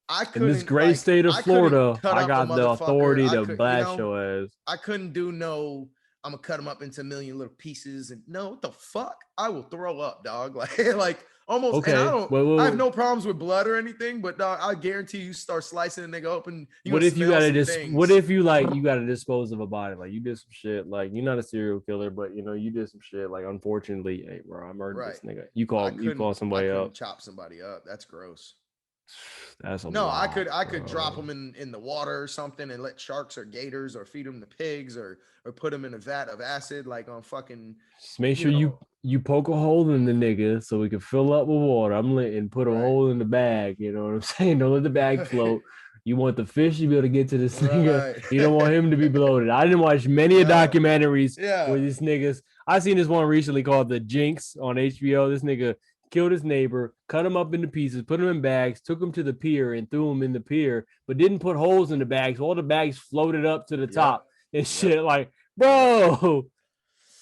I couldn't. In this great state of Florida, I got the authority to blast your ass. I couldn't do no, I'm going to cut them up into a million little pieces. And no, what the fuck? I will throw up, dog. Like almost. Okay. And I have no problems with blood or anything, but dog, I guarantee you start slicing a nigga open. What if you gotta you gotta dispose of a body? Like you did some shit. Like you're not a serial killer, but you did some shit. Like unfortunately, hey bro, I murdered this nigga. You call somebody up. Chop somebody up. That's gross. That's I could drop them in the water or something and let sharks or gators or feed them to pigs or put them in a vat of acid like on fucking. Just make sure you poke a hole in the nigga so we can fill up with water. And put a hole in the bag. You know what I'm saying? Don't let the bag float. You want the fish to be able to get to this nigga. Right. You don't want him to be bloated. I didn't watch many documentaries Yeah. where these niggas. I seen this one recently called The Jinx on HBO. This nigga killed his neighbor, cut him up into pieces, put him in bags, took him to the pier and threw him in the pier, but didn't put holes in the bags. So all the bags floated up to the top and shit. Like, bro,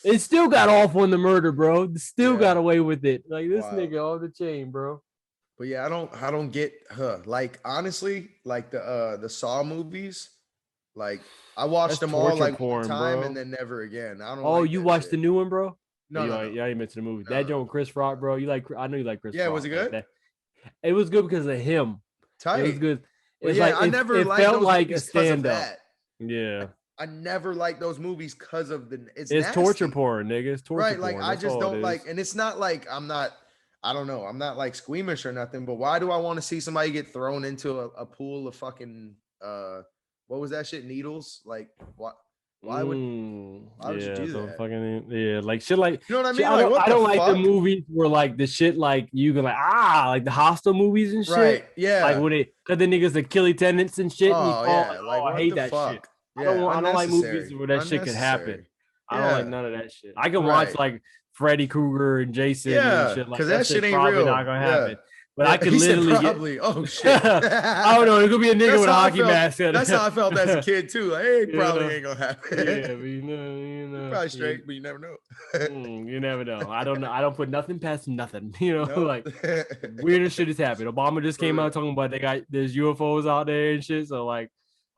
it still got off on the murder, bro. It still got away with it. Like this nigga on the chain, bro. But yeah, I don't get like honestly, like the Saw movies, like I watched them all like one time and then never again. I don't. Oh, you watched the new one, bro? No, yeah, you mentioned the movie. That joint with Chris Rock, bro. You like? I know you like Chris. Yeah, Rock, was it good? It was good because of him. Tight. It was good. It's like I never liked felt those like a stand up. Yeah. I never liked those movies because of it's torture porn, nigga. It's torture porn. Right, like I just don't like, and it's not like I don't know. I'm not like squeamish or nothing, but why do I want to see somebody get thrown into a pool of fucking what was that shit? Needles? Like what? Why would you do that? Fucking like shit, like you know what I mean? Shit, like, I don't like the movies where like the shit like you can like the hostile movies and shit. Right? Yeah. Like when it cut the niggas Achilles tendons and shit. Oh and like I hate that shit. Yeah, I don't like movies where that shit could happen. I don't like none of that shit. I can watch like Freddy Krueger and Jason and shit like that shit ain't probably real. Not gonna happen. But I could literally get. Oh shit! I don't know. It could be a nigga with a hockey mask. That's how I felt as a kid too. Like, hey, probably ain't gonna happen. Yeah, but you know, probably straight, but you never know. You never know. I don't know. I don't put nothing past nothing. You know, like weirdest shit has happened. Obama just came out talking about there's UFOs out there and shit. So like,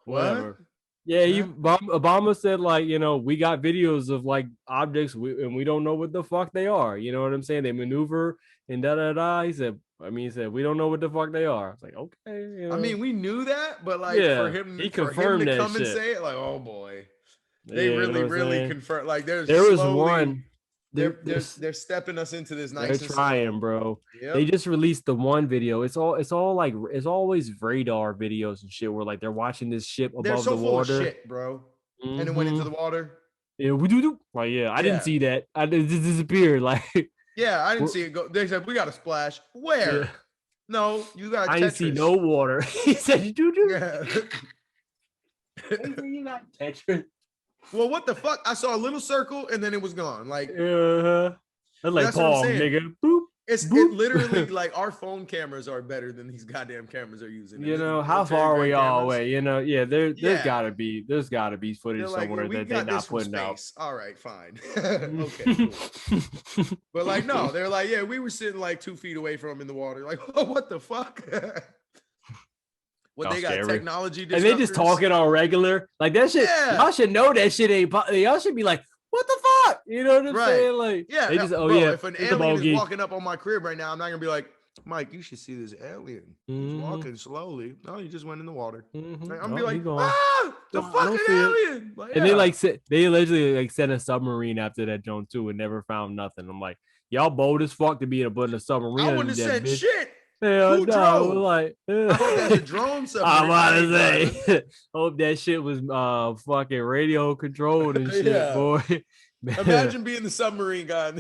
whatever. What? Yeah, Obama said like, we got videos of like objects and we don't know what the fuck they are. You know what I'm saying? They maneuver and da da da. He said we don't know what the fuck they are. I was like, okay. I mean, we knew that, but like for him to come and say it, like, oh boy, they really confirmed. Like there was one. They're stepping us into this nice. They're trying, bro. Yep. They just released the one video. It's always radar videos and shit where like they're watching this ship above the water. Full of shit, bro. And it went into the water. Yeah, we do. Like I didn't see that. I just disappeared. Like I didn't see it go. They said we got a splash. Where? Yeah. No, you got. I didn't see no water. He said you do. Yeah. You not Tetris. Well, what the fuck? I saw a little circle and then it was gone. Like, that's like Paul, nigga. Boop. It literally like our phone cameras are better than these goddamn cameras are using. How far are we all away? There's gotta be footage somewhere that they're not putting out. All right, fine. Okay, cool. But like, no, they're like, yeah, we were sitting like 2 feet away from them in the water. Like, oh, what the fuck? What they got technology and they just talking on regular like that shit. Y'all should know that shit ain't. Y'all should be like, what the fuck? You know what I'm saying? Like, they just if an alien is walking up on my crib right now, I'm not gonna be like, Mike, you should see this alien. He's walking slowly. No, he just went in the water. Like, I'm gonna be like, the fucking alien. Like, and they allegedly like sent a submarine after that joint too and never found nothing. I'm like, y'all bold as fuck to be in a submarine. I wouldn't have said shit. Hell no, like I hope that's a drone submarine. I'm about to say, hope that shit was fucking radio controlled and shit, boy. Imagine being the submarine guy.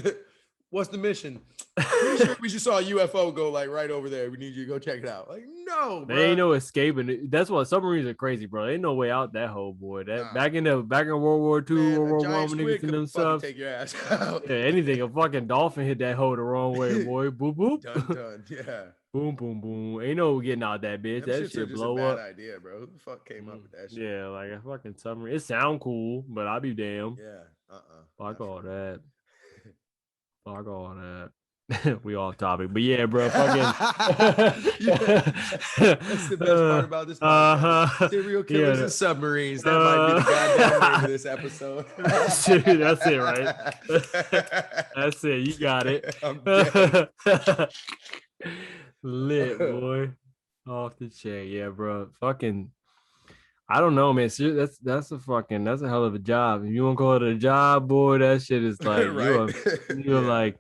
What's the mission? Pretty sure we just saw a UFO go like right over there. We need you to go check it out. Like, no, bro. There ain't no escaping. That's why submarines are crazy, bro. There ain't no way out that hole, boy. Back in World War II, World War I, when niggas in them stuff. Take your ass out. Yeah, anything, a fucking dolphin hit that hole the wrong way, boy. Boop boop. Done. Yeah. Boom, boom, boom. Ain't no getting out that bitch. That shit blow up. Bad idea, bro. Who the fuck came up with that shit? Yeah, like a fucking submarine. It sound cool, but I'll be damned. Yeah. Fuck all that. Fuck all that. We off topic, but yeah, bro. Fucking. That's the best part about this podcast. Serial killers and submarines. That might be the goddamn name of this episode. That's it, right? That's it. You got it. I'm dead. Lit, boy. Off the chain, yeah, bro. Fucking. I don't know, man. That's a hell of a job. If you want to call it a job, boy, that shit is like you're like.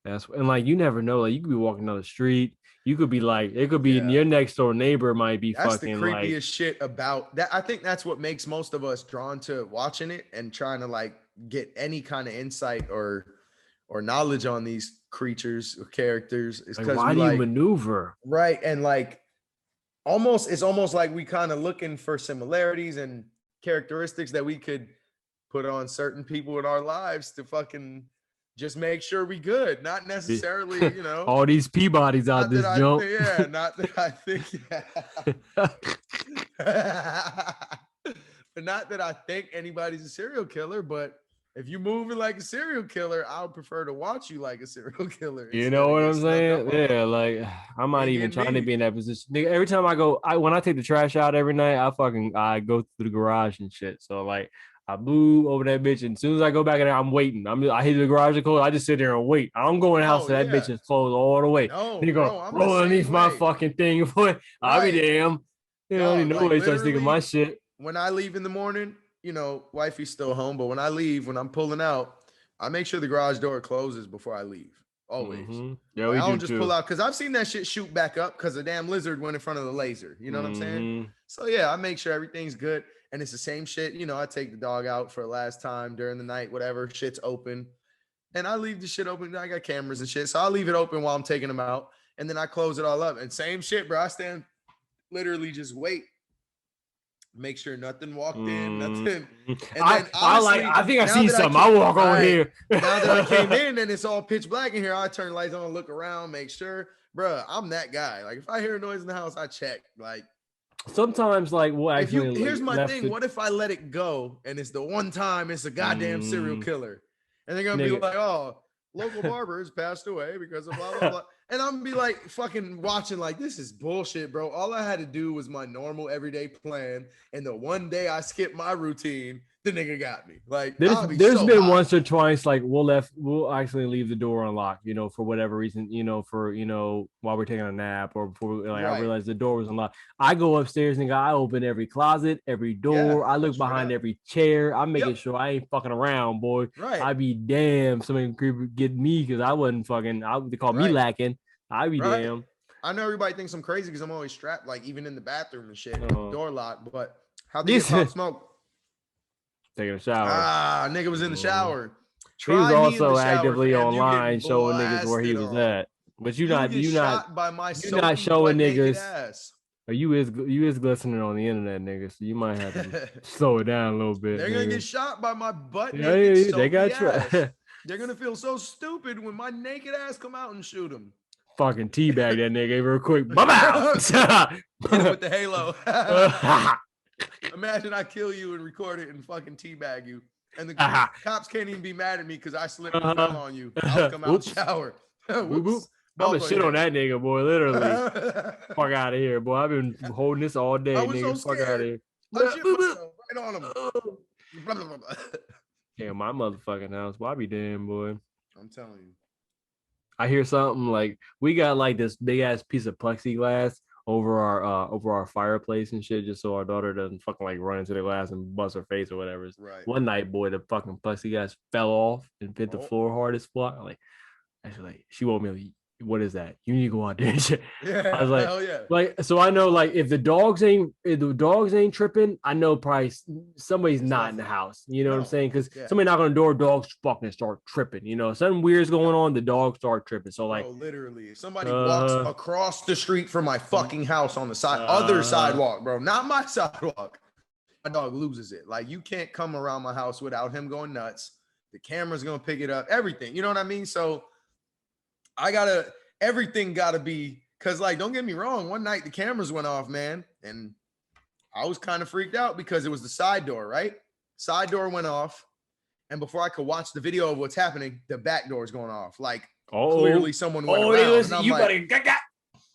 And like you never know, like you could be walking down the street, you could be like, it could be your next door neighbor might be that's fucking the creepiest shit about that. I think that's what makes most of us drawn to watching it and trying to like get any kind of insight or knowledge on these creatures or characters. Is because like, why do you maneuver? Right. And like it's almost like we kind of looking for similarities and characteristics that we could put on certain people in our lives to fucking just make sure we good. Not necessarily, you know, all these Peabodys out this jump. Yeah, not that I think. But not that I think anybody's a serial killer, but if you're moving like a serial killer, I would prefer to watch you like a serial killer. You know what I'm saying? Yeah, like I'm not even trying to be in that position. Nigga, every time I go, when I take the trash out every night, I go through the garage and shit. So like I move over that bitch, and as soon as I go back in there, I'm waiting. I hit the garage closed. I just sit there and wait. I don't go in the house so that bitch is closed all the way. No, you go roll underneath my fucking thing. Boy, I'll be damn. You don't even know what you're thinking my shit. When I leave in the morning, you know, wifey's still home, but when I leave, when I'm pulling out, I make sure the garage door closes before I leave. Always. Mm-hmm. Yeah, I don't just pull out because I've seen that shit shoot back up because the damn lizard went in front of the laser. You know what I'm saying? So yeah, I make sure everything's good. And it's the same shit. You know, I take the dog out for the last time during the night, whatever, shit's open. And I leave the shit open. I got cameras and shit. So I'll leave it open while I'm taking them out. And then I close it all up. And same shit, bro. I stand literally just wait. Make sure nothing walked in, nothing. And then I think I see something. I walk over here. Now that I came in and it's all pitch black in here, I turn the lights on, look around, make sure, bro. I'm that guy. Like if I hear a noise in the house, I check. Like sometimes, like what actually. Here's my thing. What if I let it go and it's the one time it's a goddamn serial killer, and they're gonna be like, oh, local barber has passed away because of blah blah blah. And I'm gonna be like fucking watching like this is bullshit, bro. All I had to do was my normal everyday plan, and the one day I skipped my routine, the nigga got me. Like there's been once or twice like we'll actually leave the door unlocked, you know, for whatever reason, you know, while we're taking a nap or before I realized the door was unlocked. I go upstairs and I open every closet, every door. I look behind every chair. I'm making sure I ain't fucking around, boy. Right. I be damn somebody could get me because I wasn't fucking. They call me lacking. I be damn. I know everybody thinks I'm crazy because I'm always strapped, like even in the bathroom and shit, door locked. But how do you Pop Smoke? Taking a shower. Nigga was in the shower. He was also actively online showing niggas where he was at. But you're not showing niggas. Or you is glistening on the internet, nigga. So you might have to slow it down a little bit. They're gonna get shot by my butt. Yeah, they got you. They're gonna feel so stupid when my naked ass come out and shoot them. Fucking teabag that nigga real quick. Hit him with the halo. Imagine I kill you and record it and fucking teabag you. And the cops can't even be mad at me because I slipped and fell on you. I'll come out and shower. I'm gonna shit on that nigga, boy. Literally. Fuck out of here, boy. I've been holding this all day, nigga. So fuck out of here. Right on him. Yeah, my motherfucking house. Why be damn, boy? I'm telling you. I hear something like we got like this big ass piece of plexiglass over our fireplace and shit, just so our daughter doesn't fucking like run into the glass and bust her face or whatever. Right. One night, boy, the fucking plexiglass fell off and hit the floor hard as fuck. Like she woke me up. What is that? You need to go out there and shit. Yeah, I was like, hell yeah. Like, so I know like if the dogs ain't tripping, I know probably somebody's not in the house. You know what I'm saying? Because somebody knock on the door, dogs fucking start tripping. You know, something weird's going on, the dogs start tripping. So like, literally, if somebody walks across the street from my fucking house on the other sidewalk, bro, not my sidewalk, my dog loses it. Like you can't come around my house without him going nuts. The camera's gonna pick it up, everything. You know what I mean? So everything gotta be, cause like, don't get me wrong. One night the cameras went off, man. And I was kind of freaked out because it was the side door, right? Side door went off. And before I could watch the video of what's happening, the back door is going off. Like clearly someone went around. And I'm like,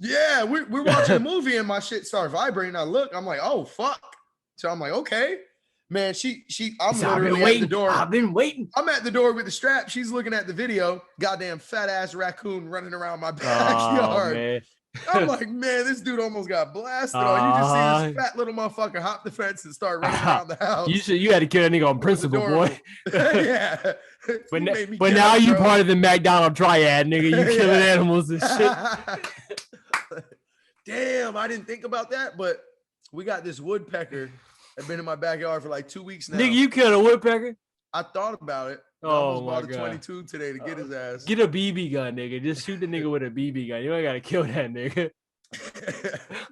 yeah, we're watching a movie and my shit started vibrating. I look, I'm like, oh, fuck. So I'm like, okay. Man, I'm literally at the door. I've been waiting. I'm at the door with the strap. She's looking at the video. Goddamn fat ass raccoon running around my backyard. Man. I'm like, man, this dude almost got blasted. You just see this fat little motherfucker hop the fence and start running around the house. You had to kill that nigga on principle, boy. Yeah. But now you part of the Macdonald Triad, nigga. You killing animals and shit. Damn, I didn't think about that, but we got this woodpecker. I've been in my backyard for like 2 weeks now. Nigga, you killed a woodpecker? I thought about it. I almost bought a 22 today to get his ass. Get a BB gun, nigga. Just shoot the nigga with a BB gun. You ain't gotta kill that nigga.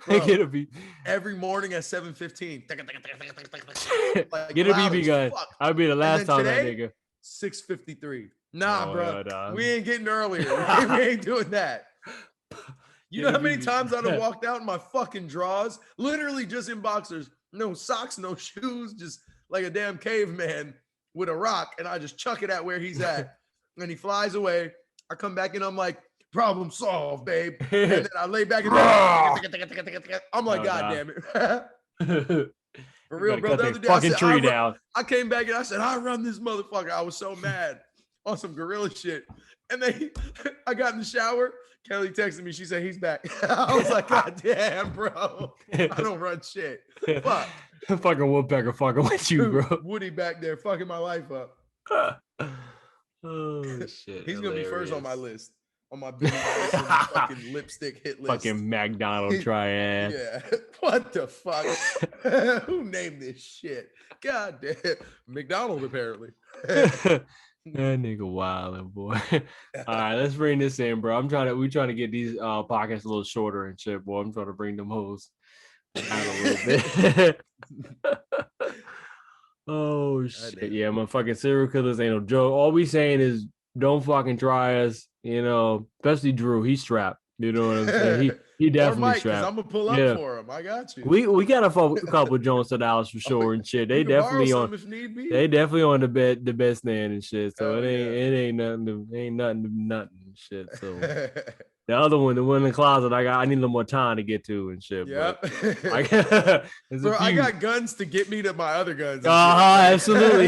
Bro, Get a B. every morning at 7:15. Like, Get a loud BB as gun. fuck. I'll be the last then time that today, nigga. 6:53. Nah, Oh, bro. hell nah. We ain't getting earlier. We ain't doing that. You know Get a how many BB. times I'd have walked out in my fucking drawers, literally just in boxers, no socks, no shoes, just like a damn caveman with a rock, and I just chuck it at where he's at, and he flies away. I come back and I'm like, problem solved, babe. And then I lay back and I'm like, Oh, God nah. damn it. For You real, better bro. cut The that other day, fucking tree down. I came back and I said, I run this motherfucker. I was so mad on some gorilla shit. And then I got in the shower. Kelly texted me. She said, he's back. I was like, God damn, bro. I don't run shit. Fuck. Fucking woodpecker fucking with you, bro. Woody back there fucking my life up. Oh shit. He's going to be first on my hilarious. list. On my Billy Madison fucking lipstick hit list. Fucking Macdonald Triad. Yeah. What the fuck? Who named this shit? God damn. McDonald, apparently. That nigga wildin', boy. All right, let's bring this in, bro. We trying to get these podcasts a little shorter and shit, boy. I'm trying to bring them hoes out a little bit. Oh shit. Yeah, my fucking serial killers ain't no joke. All we saying is don't fucking try us, you know, especially Drew. He's strapped. You know what I'm saying? He definitely Mike, strapped. I'm gonna pull up for him. I got you. We got a couple of Jones to the house for sure and shit. They definitely on. If need be. They definitely on the best stand and shit. So Hell it ain't nothing and shit. So the other one, the one in the closet, I need a little more time to get to and shit. Yep. Bro, I got guns to get me to my other guns. Absolutely.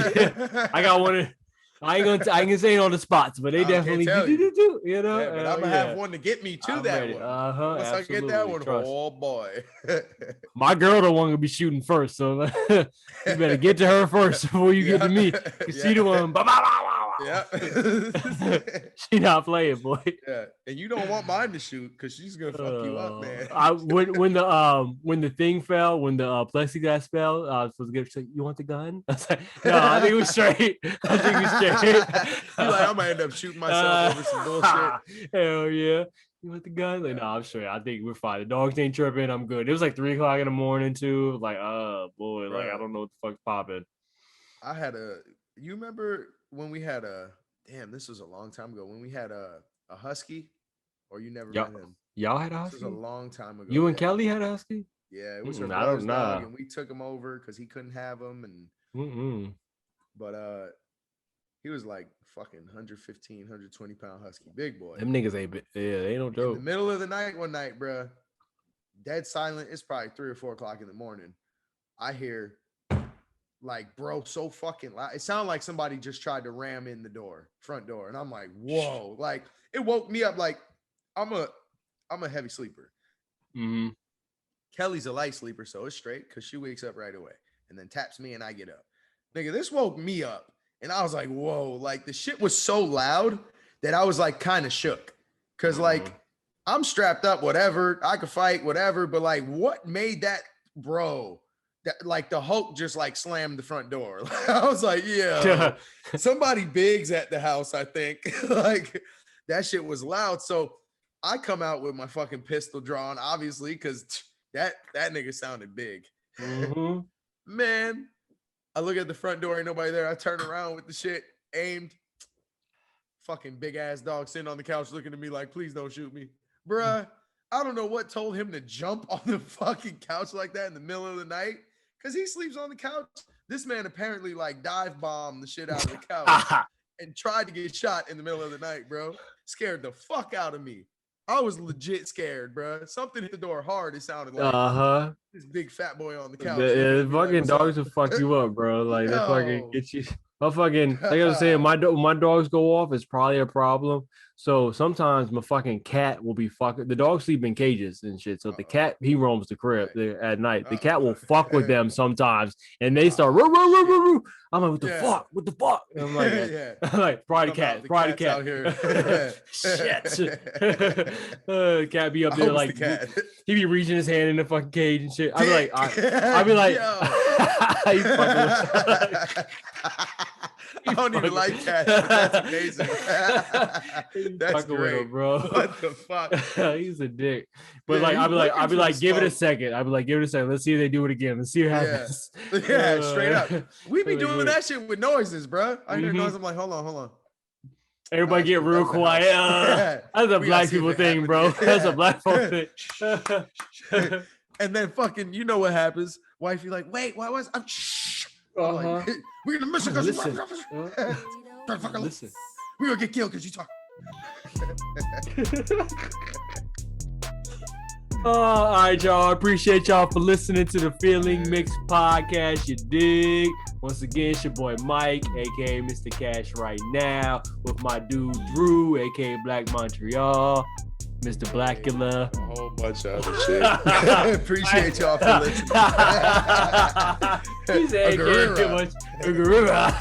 I got one. I ain't gonna say it on the spots, but they definitely do. You know, yeah, but I'm gonna have one to get me to that ready. one. Once I get that one, oh boy. My girl the one gonna be shooting first, so you better get to her first before you get to me. She the one. Yeah. She not playing, boy. Yeah, and you don't want mine to shoot because she's gonna fuck you up, man. When the thing fell, when the plexiglass fell, I was supposed to get. You want the gun? I was like, no, I think it was straight. I think it was straight. You're like, I'm gonna end up shooting myself over some bullshit. Hell yeah. You want the gun? Like, no, I'm straight. I think we're fine. The dogs ain't tripping. I'm good. It was like 3:00 in the morning too. Like, oh boy, like I don't know what the fuck's popping. You remember when we had this was a long time ago, when we had a husky, or you never met him? Y'all had a husky? This was a long time ago. You and Kelly had a husky? Yeah, it was her I don't know. dog, and we took him over because he couldn't have him, and but he was like fucking 115, 120 pound husky, big boy. Them niggas ain't they ain't no joke. In the middle of the night one night, bro, dead silent. It's probably 3 or 4 o'clock in the morning. I hear like, bro, so fucking loud. It sounded like somebody just tried to ram in the front door. And I'm like, whoa, like it woke me up. Like I'm a heavy sleeper. Mm-hmm. Kelly's a light sleeper, so it's straight because she wakes up right away and then taps me and I get up. Nigga, this woke me up. And I was like, whoa, like the shit was so loud that I was like kind of shook. Cause like I'm strapped up, whatever. I could fight, whatever. But like, what made that, bro? That like the Hulk just like slammed the front door. I was like, yeah, somebody big's at the house, I think. Like that shit was loud. So I come out with my fucking pistol drawn, obviously, because that nigga sounded big. Mm-hmm. Man, I look at the front door, ain't nobody there. I turn around with the shit aimed. Fucking big ass dog sitting on the couch looking at me like, please don't shoot me. Bruh, I don't know what told him to jump on the fucking couch like that in the middle of the night. Because he sleeps on the couch. This man apparently like dive bombed the shit out of the couch and tried to get shot in the middle of the night, bro. Scared the fuck out of me. I was legit scared, bro. Something hit the door hard. It sounded like this big fat boy on the couch. The fucking dogs will fuck you up, bro. Like they fucking get you. My fucking, like I was saying, my dogs go off, it's probably a problem. So sometimes my fucking cat will be fucking. The dogs sleep in cages and shit. So the cat, he roams the crib there at night. The cat will fuck with them sometimes, and they start. Roo, roo, roo, roo, roo. I'm like, what the fuck? What the fuck? And I'm like, I'm like, probably cat, probably cat. Out here. Shit. Cat be up there like he be reaching his hand in the fucking cage and shit. I'd be like, I don't even like Cash, but that's amazing. That's Fucking with great, him, bro. What the fuck? He's a dick. But Yeah, like, he's I'd be like, looking give for it a smoke. second. I'd be like, give it a second. Let's see if they do it again. Let's see what Yeah. happens. Yeah, straight up. We be Like, doing look. that shit with noises, bro. I hear Mhm. noise. I'm like, hold on. Everybody get real That's the quiet. house. That's a We gotta black see if people it thing, happens bro. again. That's a Yeah. black folk thing. And then fucking, you know what happens? Wifey like, wait, why was I'm shh. I'm like, we're gonna miss it because Listen. listen. We're gonna get killed because you talk. All right, y'all. I appreciate y'all for listening to the Feeling Mixed podcast. You dig? Once again, it's your boy Mike, aka Mr. Cash right now, with my dude Drew, aka Black Montreal, Mr. Blackula. A whole bunch of other shit. Appreciate y'all for listening. He said, A "Can't too much." A gorilla.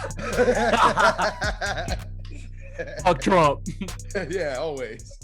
Fuck Trump. Yeah, always.